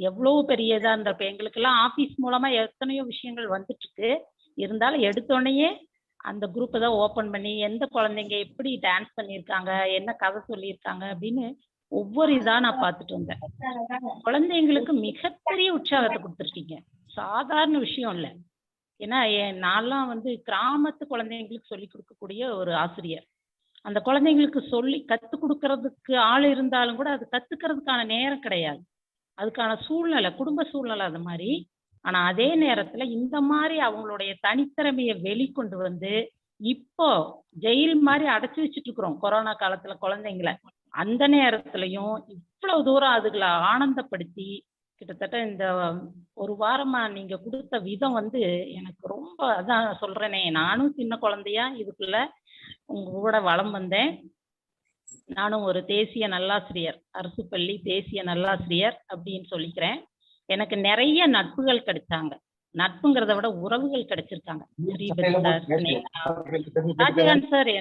எவ்வளவு பெரிய இதா இருந்த இப்ப எங்களுக்கெல்லாம் ஆபீஸ் மூலமா எத்தனையோ விஷயங்கள் வந்துட்டு இருக்கு. இருந்தாலும் எடுத்தோடனேயே அந்த குரூப்பை தான் ஓபன் பண்ணி எந்த குழந்தைங்க எப்படி டான்ஸ் பண்ணியிருக்காங்க, என்ன கதை சொல்லியிருக்காங்க அப்படின்னு ஒவ்வொரு இதா நான் பார்த்துட்டு வந்தேன். குழந்தைங்களுக்கு மிகப்பெரிய உற்சாகத்தை கொடுத்துருக்கீங்க. சாதாரண விஷயம் இல்லை. ஏன்னா நான்லாம் வந்து கிராமத்து குழந்தைங்களுக்கு சொல்லி கொடுக்கக்கூடிய ஒரு ஆசிரியர். அந்த குழந்தைங்களுக்கு சொல்லி கத்து கொடுக்கறதுக்கு ஆள் இருந்தாலும் கூட அது கத்துக்கிறதுக்கான நேரம் கிடையாது. அதுக்கான சூழ்நிலை, குடும்ப சூழ்நிலை அது மாதிரி. ஆனா அதே நேரத்துல இந்த மாதிரி அவங்களுடைய தனித்திறமையை வெளிக்கொண்டு வந்து இப்போ ஜெயில் மாதிரி அடைச்சு வச்சுட்டு இருக்கிறோம் கொரோனா காலத்துல குழந்தைங்களை. அந்த நேரத்திலையும் இவ்வளவு தூரம் அதுகளை ஆனந்தப்படுத்தி கிட்டத்தட்ட இந்த ஒரு வாரமா நீங்க கொடுத்த விதம் வந்து எனக்கு ரொம்ப, அதான் சொல்றேனே, நானும் சின்ன குழந்தையா இதுக்குள்ள உங்க கூட வளம் வந்தேன். நானும் ஒரு தேசிய நல்லாசிரியர், அரசு பள்ளி தேசிய நல்லாசிரியர் அப்படின்னு சொல்லிக்கிறேன். எனக்கு நிறைய நட்புகள் கிடைச்சாங்க. நட்புங்கிறத விட உறவுகள் கிடைச்சிருக்காங்க. ஸ்ரீபதி சார், ஷாஜகான் சார்,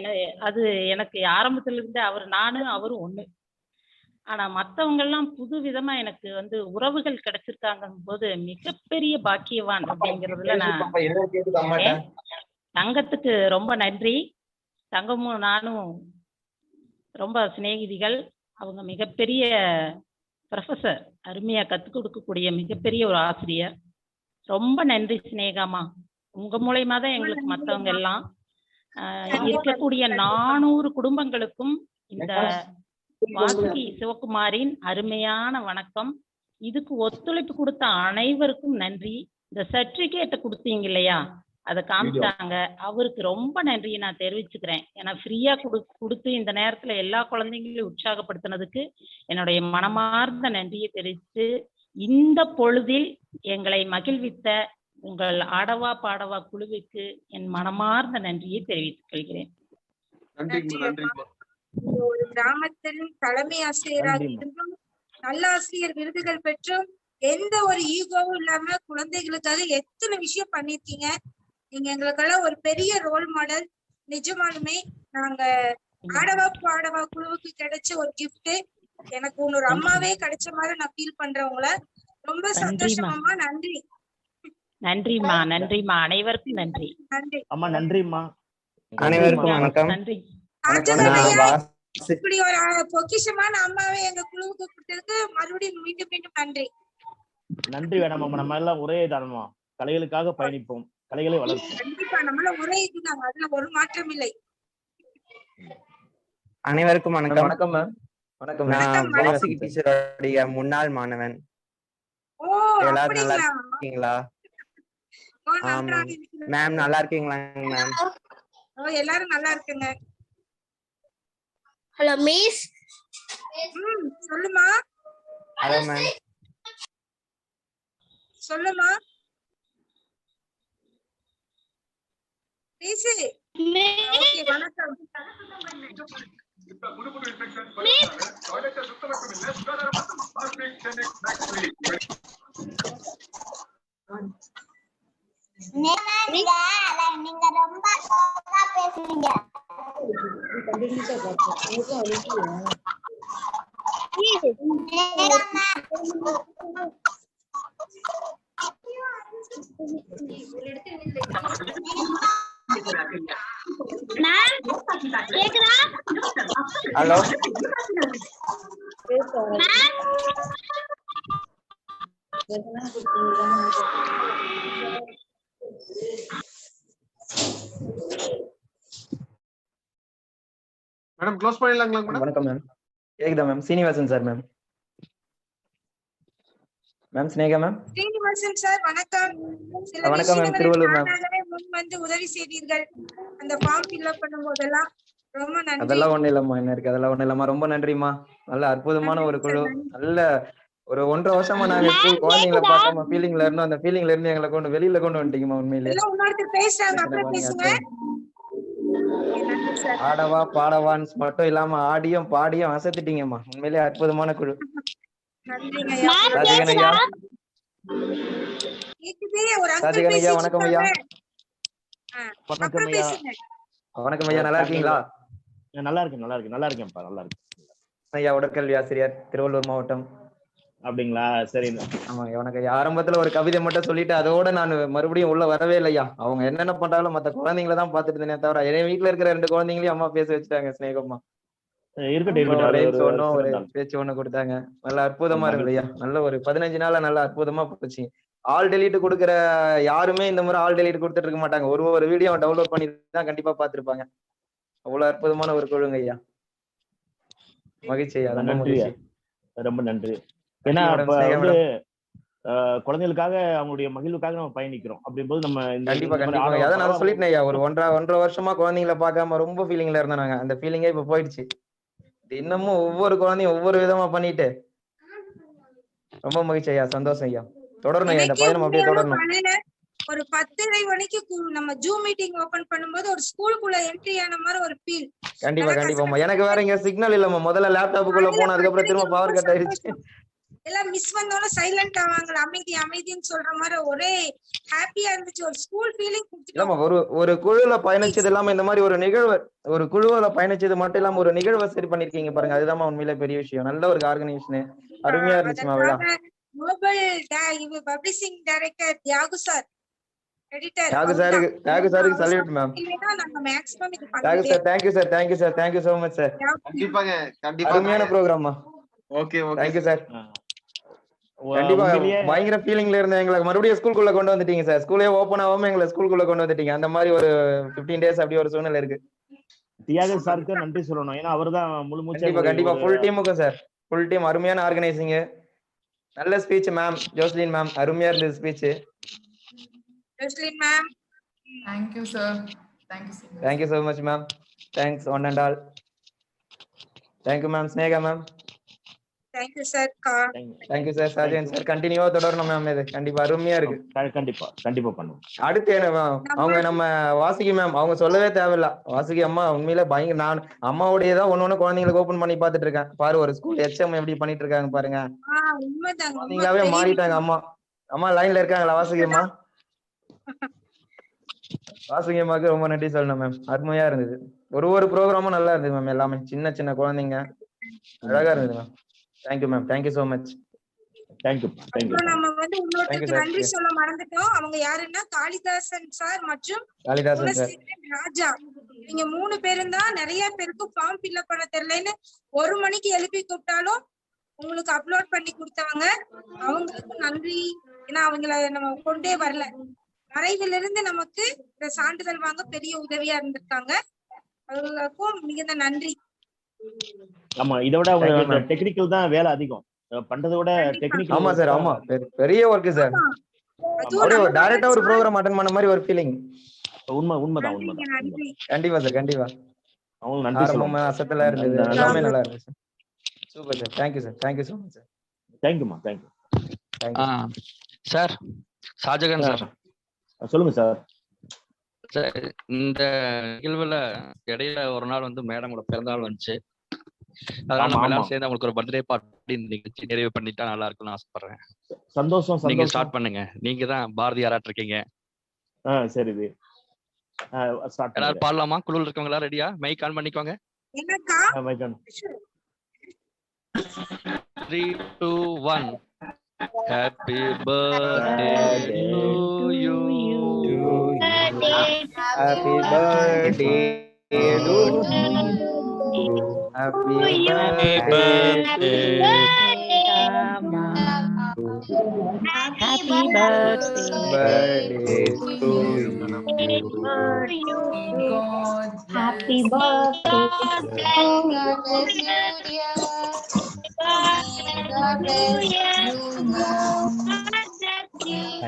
அது எனக்கு ஆரம்பத்துல இருந்து நானும் அவரும் ஒண்ணு. ஆனா மத்தவங்க எல்லாம் புது விதமா எனக்கு வந்து உறவுகள் கிடைச்சிருக்காங்க போது மிகப்பெரிய பாக்கியவான் அப்படிங்கறதுல நான் தங்கத்துக்கு ரொம்ப நன்றி. தங்கமும் நானும் ரொம்ப சிநேகிதிகள். அவங்க மிகப்பெரிய ப்ரொஃபசர், அருமையா கத்துக் கொடுக்கக்கூடிய மிகப்பெரிய ஒரு ஆசிரியர். ரொம்ப நன்றி சினேகாமா. உங்க மூலயமா தான் எங்களுக்கு மத்தவங்க எல்லாம் இருக்கக்கூடிய 400 குடும்பங்களுக்கும் இந்த வாசுகி சிவகுமாரின் அருமையான வணக்கம். இதுக்கு ஒத்துழைப்பு கொடுத்த அனைவருக்கும் நன்றி. இந்த சர்டிபிகேட்டை கொடுத்தீங்க இல்லையா, அதை காமிச்சாங்க, அவருக்கு ரொம்ப நன்றியை நான் தெரிவிச்சுக்கிறேன். ஏன்னா ஃப்ரீயா கொடுத்து இந்த நேரத்துல எல்லா குழந்தைங்களையும் உற்சாகப்படுத்தினதுக்கு என்னுடைய மனமார்ந்த நன்றியை தெரிவித்து, இந்த பொழுதில் எங்களை மகிழ்வித்த உங்கள் ஆடவா பாடவா குழுவுக்கு என் மனமார்ந்த நன்றியை தெரிவித்துக் கொள்கிறேன். ஒரு கிராமத்தின் தலைமை ஆசிரியராக இருந்தும் நல்லாசிரியர் விருதுகள் பெற்றும் எந்த ஒரு ஈகோவும் இல்லாம குழந்தைகளுக்காக எத்தனை விஷயம் பண்ணிருக்கீங்க. நீங்க எங்களுக்கெல்லாம் ஒரு பெரிய ரோல் மாடல். நிஜமாலுமே நாங்க ஆடவா பாடவா குழுவுக்கு கிடைச்ச ஒரு கிஃப்ட். எனக்கு ஒரு அம்மாவே கிடைச்ச மாதிரி நான் ஃபீல் பண்றேன். உங்களை ரொம்ப சந்தோஷமா. நன்றி. நன்றிம்மா, நன்றிம்மா, அனைவருக்கும் நன்றி. நன்றி அம்மா. நன்றிம்மா, அனைவருக்கும் வணக்கம். நன்றி. இப்படி ஒரு பொக்கிஷமான அம்மாவை எங்க குழுவுக்கு கொடுத்ததுக்கு மறுபடியும் மீண்டும் மீண்டும் நன்றி. நன்றி வேணாமா. நம்ம எல்லாம் ஒரே தானமா கலைகளுக்காக பயணிப்போம், கலைகளை வளர்ப்போம். கண்டிப்பா நம்மள ஒரே இதுதாங்க, அதுல ஒரு மாற்றம் இல்லை. அனைவருக்கும் வணக்கம். வணக்கம் மேம். வணக்கம். நான் வாசுகி டீச்சருடைய முன்னாள் மாணவன். எல்லாரும் நல்லா இருக்கீங்களா? மேம் நல்லா இருக்கீங்களா மேம்? எல்லாரும் நல்லா இருக்குங்க. Hello miss. சொல்லுமா. Hello ma'am. சொல்லுமா. பேசு. ஓகே, வணக்கம். நீங்க ரொம்ப அழகா பேசுறீங்க. ஹலோ மேடம் க்ளோஸ் பண்ணிடலாங்களா மேடம்? வணக்கம் மேம். கேக்குதா ma'am? Srinivasan sir ma'am. Ma'am Sneha ma'am. Srinivasan sir வணக்கம். சில வணக்கம் மேம். திருவள்ளூர் மேம். விஷயங்களை முன் வந்து உதவி செய்தீர்கள் அந்த ஃபார்ம் ஃபில்அப் பண்ணும் போதெல்லாம். ரொம்ப நன்றி. அதெல்லாம் ஒண்ணு இல்லம்மா, என்ன இருக்கு, அதெல்லாம் ஒண்ணு இல்லம்மா. ரொம்ப நன்றிம்மா. நல்ல அற்புதமான ஒரு குழு. நல்ல ஒரு 1.5 வருஷமா நாங்க ஸ்கூல் குழந்தைங்களை பார்க்காம ஃபீலிங்ல இருந்தோம். அந்த ஃபீலிங்ல இருந்து எங்களை கொண்டு வெளியில கொண்டு வந்துட்டீங்கம்மா. உண்மையிலேயே இன்னொருத்தர் பேசுறாங்க, அப்புறம் பேசுங்க. ஆடவா பாடவான்ஸ் மட்டும் இல்லாம ஆடியும் பாடியும் அசத்திட்டீங்கம்மா. உண்மையிலேயே அற்புதமான குழு. ராஜகன் ஐயா. ராஜகன் ஐயா வணக்கம் ஐயா. வணக்கம் ஐயா. வணக்கம் ஐயா, நல்லா இருக்கீங்களா? நல்லா இருக்கேன், நல்லா இருக்கேன், நல்லா இருக்கேன்ப்பா, நல்லா இருக்கேன் ஐயா. உடற்கல்வி ஆசிரியர், திருவள்ளூர் மாவட்டம். அப்படிங்களா? சரி. ஆமா எனக்கு ஆரம்பத்துல ஒரு கவிதை மட்டும் சொல்லிட்டு அதோட நான் மறுபடியும் உள்ள வரவே இல்லையா. அவங்க என்னென்ன பண்றாலும் மத்த குழந்தைங்களை தான் பாத்துட்டு இருந்தேனே தவிர என் வீட்டுல இருக்கிற 2 குழந்தைங்களையும் அம்மா பேச வச்சுட்டாங்க. ஸ்னேகம்மா இருக்கட்டும், ஒரு பேச்சு ஒண்ணு கொடுத்தாங்க. நல்ல அற்புதமா இருக்கு ஐயா. நல்ல ஒரு 15 நாளா நல்ல அற்புதமா போச்சு. ஆல் டெலிட் கொடுக்குற யாருமே இந்த முறை ஆல் டெலிட் கொடுத்துட்டு இருக்க மாட்டாங்க. ஒரு வீடியோ டவுன்லோட் பண்ணி தான் கண்டிப்பா பாத்துருப்பாங்க. அவ்வளவு அற்புதமான ஒரு குழுங்க ஐயா. மகிழ்ச்சி ஐயா, ரொம்ப மகிழ்ச்சி. ரொம்ப நன்றி. ஏன்னா குழந்தைகளுக்காக அவங்களுடைய மகிழ்வுக்காக நம்ம பயணிக்கிறோம். அப்படிங்கும்போது நம்ம கண்டிப்பா கண்டிப்பா அதான் நான் சொல்லிட்டேன் ஐயா. ஒரு 1.5 வருஷமா குழந்தைங்களை பார்க்காம ரொம்ப ஃபீலிங்ல இருந்தாங்க. அந்த ஃபீலிங்கே இப்ப போயிடுச்சு. இன்னமும் ஒவ்வொரு குழந்தையும் ஒவ்வொரு விதமா பண்ணிட்டு ரொம்ப மகிழ்ச்சி ஐயா. சந்தோஷம் ஐயா. தொடரணும் ஐயா, இந்த பயணம் அப்படியே தொடரணும். ஒரு 10:30 மணிக்கு நம்ம ஜூம் மீட்டிங் ஓபன் பண்ணும்போது ஒரு ஸ்கூலுக்குள்ள என்ட்ரி ஆன மாதிரி ஒரு ஃபீல். கண்டிப்பா கண்டிப்பாமா. எனக்கு வேற இங்க சிக்னல் இல்லம்மா. முதல்ல லேப்டாப்புக்குள்ள போன, அதுக்கப்புறம் திரும்ப பவர் கட் ஆயிடுச்சு. எல்லாம் மிஸ் வந்தோட சைலண்ட் ஆவாங்க. அமைதி அமைதின்னு சொல்ற மாதிரி ஒரே ஹாப்பியா இருந்துச்சு. ஒரு ஸ்கூல் ஃபீலிங் இல்லம்மா. ஒரு குழுல பயணிச்சது இல்லாம இந்த மாதிரி ஒரு நிகழ்வு, ஒரு குழுவுல பயணிச்சது மட்டும் இல்லாம ஒரு நிகழ்வை சரி பண்ணிருக்கீங்க பாருங்க. அதுதான் உண்மையிலே பெரிய விஷயம். நல்ல ஒரு ஆர்கனைசேஷன். அருமையா இருந்துச்சுமா விழா. Nobel publishing director Thiyagu sir, editor Thiyagu சாருக்கு salute ma'am. Thiyagu sir, thank you sir, thank you sir, thank you so much sir. கண்டிப்பாங்க கண்டிப்பா அருமையான ப்ரோகிராம்மா. Okay okay thank you sir. கண்டிப்பா பயங்கர ஃபீலிங்ல இருந்த எங்களை மறுபடியும் ஸ்கூலுக்குள்ள கொண்டு வந்துட்டீங்க சார். ஸ்கூலே ஓபன் ஆகாம எங்களை ஸ்கூலுக்குள்ள கொண்டு வந்துட்டீங்க. அந்த மாதிரி ஒரு 15 டேஸ் அப்படி ஒரு சூழ்நிலை இருக்கு. தியாகு சாருக்கு நன்றி சொல்லணும். ஏன்னா அவர்தான் முழு மூச்சு. கண்டிப்பா ஃபுல் டீமுக்கும் சார், ஃபுல் டீம் அருமையான ஆர்கனைசிங். நல்ல ஸ்பீச் மேம். ஜோஸ்லின் மேம் அருமையா இருந்தது speech. Joslin ma'am thank you sir, thank you so much ma'am. Thanks one and all. Thank you ma'am. Snega ma'am. thank you sir. thank you sir. Sajan sir கண்டினியூவா தொடரணும் மேம். இது கண்டிப்பா அருமையா இருக்கு. கண்டிப்பா கண்டிப்பா பண்ணுவோம். அடுத்து அவங்க நம்ம வாசுகி மேம், அவங்க சொல்லவே தேவையில்ல. வாசுகி அம்மா உண்மையில பயங்கர. நான் அம்மாவுடைய தான் ஒண்ணு குழந்தைங்களுக்கு ஓபன் பண்ணி பாத்துட்டு இருக்கேன். பாரு ஒரு ஸ்கூல் HM எப்படி பண்ணிட்டு இருக்காங்க பாருங்க. குழந்தைங்களாவே மாறிட்டாங்க அம்மா. அம்மா லைன்ல இருக்காங்களா வாசுகி அம்மா? வாசுகி அம்மாவுக்கு ரொம்ப நன்றி சொல்லணும் மேம். அருமையா இருந்தது. ஒரு ப்ரோக்ராமும் நல்லா இருந்தது மேம். எல்லாமே சின்ன சின்ன குழந்தைங்க அழகா இருந்தது ma'am. Thank you ma'am. Thank you so much. Thank you. நம்ம வந்து இன்னொருத்தருக்கு நன்றி சொல்ல மறந்துட்டோம். அவங்க யாருன்னா காளிதாசன் சார் மற்றும் ராஜா. நீங்க 3 பேரும் தான். நிறைய பேருக்கு ஃபார்ம் ஃபில்அப் பண்ண தெரியலன்னு 1 மணிக்கு எழுப்பி கூப்பிட்டாலும் உங்களுக்கு அப்லோட் பண்ணி கொடுத்தவங்க. அவங்களுக்கு நன்றி. ஏன்னா அவங்கள நம்ம கொண்டே வரல. மறைவில இருந்து நமக்கு இந்த சான்றிதழ் வாங்க பெரிய உதவியா இருந்திருக்காங்க. அவங்களுக்கும் மிகுந்த நன்றி. ஆமா, இத விட அவங்க டெக்னிக்கல் தான் வேலை அதிகம் பண்றதை விட டெக்னிக்கல். ஆமா சார், ஆமா பெரிய வர்க் சார். அப்படியே டைரக்டா ஒரு ப்ரோகிராம் அட்டெண்ட் பண்ண மாதிரி ஒரு ஃபீலிங். உண்மைதான். கண்டிப்பா சார், கண்டிப்பா. அவங்க நன்றி சொல்லுங்க. அசத்தலா இருந்தது, எல்லாமே நல்லா இருந்துச்சு. Super sir. Thank you sir. Thank you so much sir. தேங்க்யூமா. Thank you sir. ஷாஜகான் சார் சொல்லுங்க சார். இந்த நிகழ்வுல இடையில ஒரு நாள் வந்து மேடமோட பிறந்தநாள் வந்துச்சு. அதனால நம்ம எல்லாரும் சேர்ந்து அவங்களுக்கு ஒரு பர்த்டே பார்ட்டி நிகழ்ச்சி நிறைவு பண்ணிட்டா நல்லா இருக்கும்னு ஆசைப்படுறேன். சந்தோஷம். நீங்க ஸ்டார்ட் பண்ணுங்க. நீங்க தான் பாரதியாராட்டு இருக்கீங்க. சரி, எல்லாரும் பாடலாமா? குழுல இருக்கவங்க எல்லாரும் ரெடியா? மைக் ஆன் பண்ணிக்கோங்க. 3, 2, 1. Happy birthday to you. Happy birthday to you. Happy birthday. Happy birthday to you. Happy birthday. God bless you.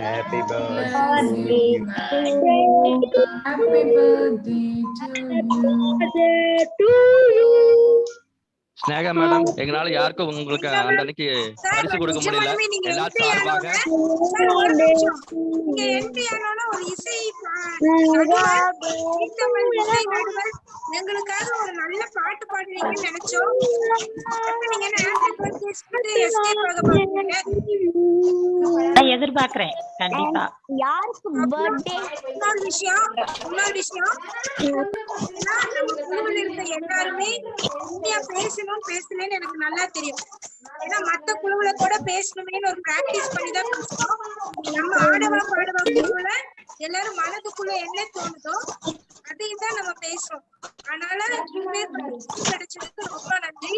Happy birthday. Happy birthday to you. Sneha madam, எங்களால யாருக்கும் உங்களுக்கு அந்த அன்னைக்கு பரிசு கொடுக்க முடியல. எல்லாரும் சார்பாக எங்களுக்காக ஒரு நல்ல பாட்டு பாடுவீங்கன்னு நினைச்சோம். எதிர்பார்க்கிறேன் கண்டிப்பா. யாருக்கு பர்த்டே? இன்னொரு விஷயம் இருக்க எல்லாருமே உண்மையா பேசணும்னு எனக்கு நல்லா தெரியும். ஏன்னா மத்த குழுவுல கூட பேசணுமேன்னு ஒரு பிராக்டிஸ் பண்ணி தான் பேசுறோம். நம்ம ஆடவா பாடவா குழுவுல எல்லாரும் மனதுக்குள்ள என்ன தோணுதோ அதையும் தான் நம்ம பேசுறோம். அதனால கிடைச்சதுக்கு ரொம்ப நன்றி.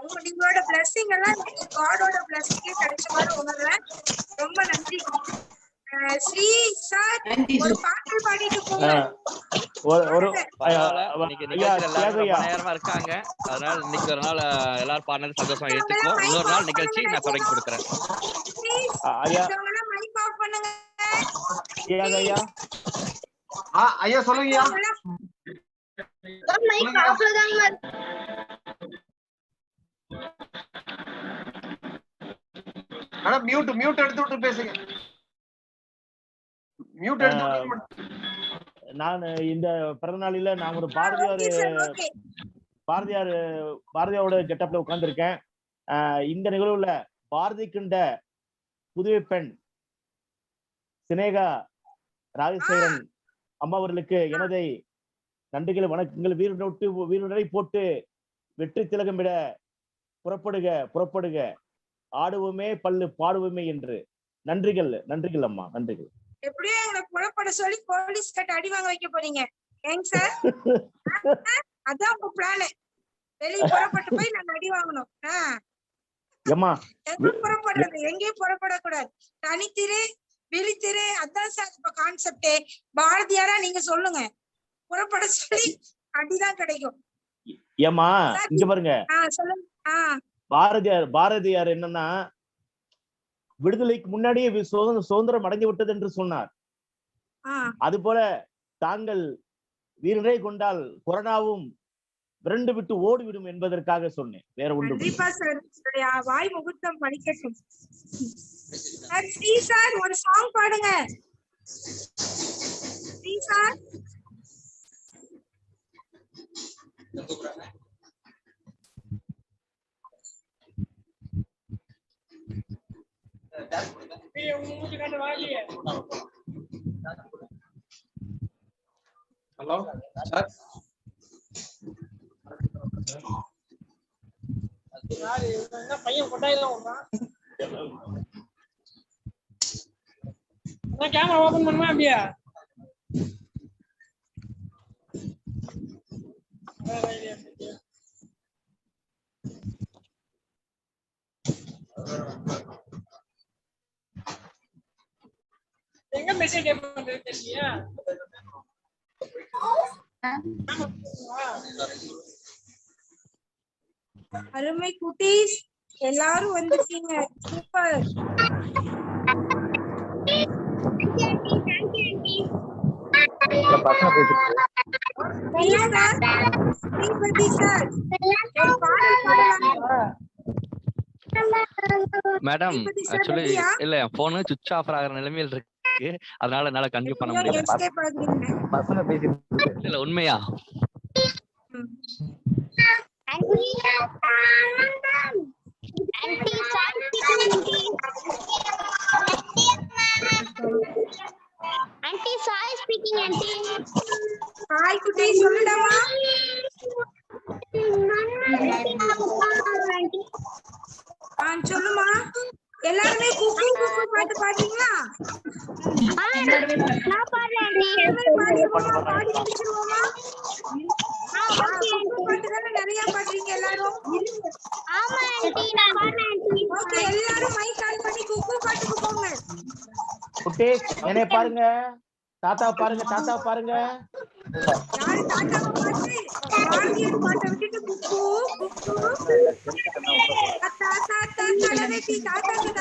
உங்களோட பிளஸிங் எல்லாம் காடோட பிளஸிங்கே கிடைச்ச மாதிரி உணர்றேன். ரொம்ப நன்றி. ஸ்ரீ சார் ஒரு பாட்டு பாடிட்டு போங்க. நேரமா இருக்காங்க, அதனால இன்னைக்கு ஒரு நாள் எல்லாரும் பாடினது சந்தோஷமா எடுத்துக்கோ. இன்னொரு நாள் நிகழ்ச்சி நான் தொடங்கி கொடுக்குறேன். மைக் ஆஃப் பண்ணுங்க. ஐயா சொல்லுங்க. மைக் ஆஃப்ல தான் ஆனா மியூட் எடுத்து விட்டு பேசுங்க. மியூட் எடுத்து. நான் இந்த பிறந்தநாளில நான் ஒரு பாரதியாரோட கெட்டப்ல உட்கார்ந்துருக்கேன். இந்த நிகழ்வுல பாரதி கண்ட புதுவை பெண் சினேகா ராஜசேகரன் அம்மா அவர்களுக்கு எனதை நன்றிகளை வணக்கங்கள். வீரனை போட்டு வெற்றி திலகமிட புறப்படுக ஆடுவோமே பல்லு பாடுவோமே என்று. நன்றிகள் அம்மா, நன்றிகள். எப்படியோ எங்களை புறப்பட சொல்லி போலீஸ் கிட்ட அடி வாங்க வைக்க போறீங்க ஏங்க சார்? அதான் உங்க பிளான். வெளியே புறப்பட்டு போய் நாங்க அடி வாங்கணும். புறப்படுறது எங்கேயும் புறப்படக்கூடாது. தனித்திரு விழித்திரு, அதான் சார் இப்ப கான்செப்டே. பாரதியாரா நீங்க சொல்லுங்க, புறப்பட சொல்லி அடிதான் கிடைக்கும். ஏமா இங்க பாருங்க, சொல்லுங்க. பாரதியார் என்னன்னா விடுதலைக்கு முன்னாடியே சுதந்திரம் அடைந்து விட்டது என்று சொன்னார். அது போல தாங்கள் வீரரை கொண்டால் கொரோனாவும் விரண்டு விட்டு ஓடிவிடும் என்பதற்காக சொன்னேன், வேற ஒன்றும். கண்டிப்பா சார், வாய் முகூர்த்தம் படிக்கட்டும். சார் ஒரு சாங் பாடுங்க சார். Hello sir. பையன் கொட்டாயிலாம் கேமரா ஓபன் பண்ணுமா அப்படியா? எங்க மெசேஜ் பண்றது தெரியலையா? அருமை குட்டீஸ் எல்லாரும் வந்துட்டீங்க. சூப்பர். மேடம் ஆக்சுவலி இல்ல போன் சுவிட்ச் ஆஃப் ஆகிற நிலைமையில் இருக்கு, அதனால என்னால கன்டினியூ பண்ண முடியல. இல்ல உண்மையா Auntie Sai speaking, auntie. Hi குட்டி சொல்லுடாமா. சொல்லுமா. எல்லாரும் குக்கு குக்கு பாட்டு பாடுறீங்களா? நான் பாடுறேன் ஆண்டி. பாடி முடிச்சிருவோமா? பாட்டு தான நிறைய பாடுறீங்க எல்லாரும். ஆமா ஆண்டி, நான் பாடுறேன் ஆண்டி. ஓகே, எல்லாரும் மைக் ஆன் பண்ணி குக்கு பாட்டுக்கு போங்க. குட்டி என்னை பாருங்க, தாத்தா பாருங்க, தாத்தா பாருங்க. யாரு தாத்தா பாட்டு? பாரதியார் பாட்டை விட்டுட்டு குக்கு குக்கு தாத்தா தாத்தா தாத்தா தாத்தா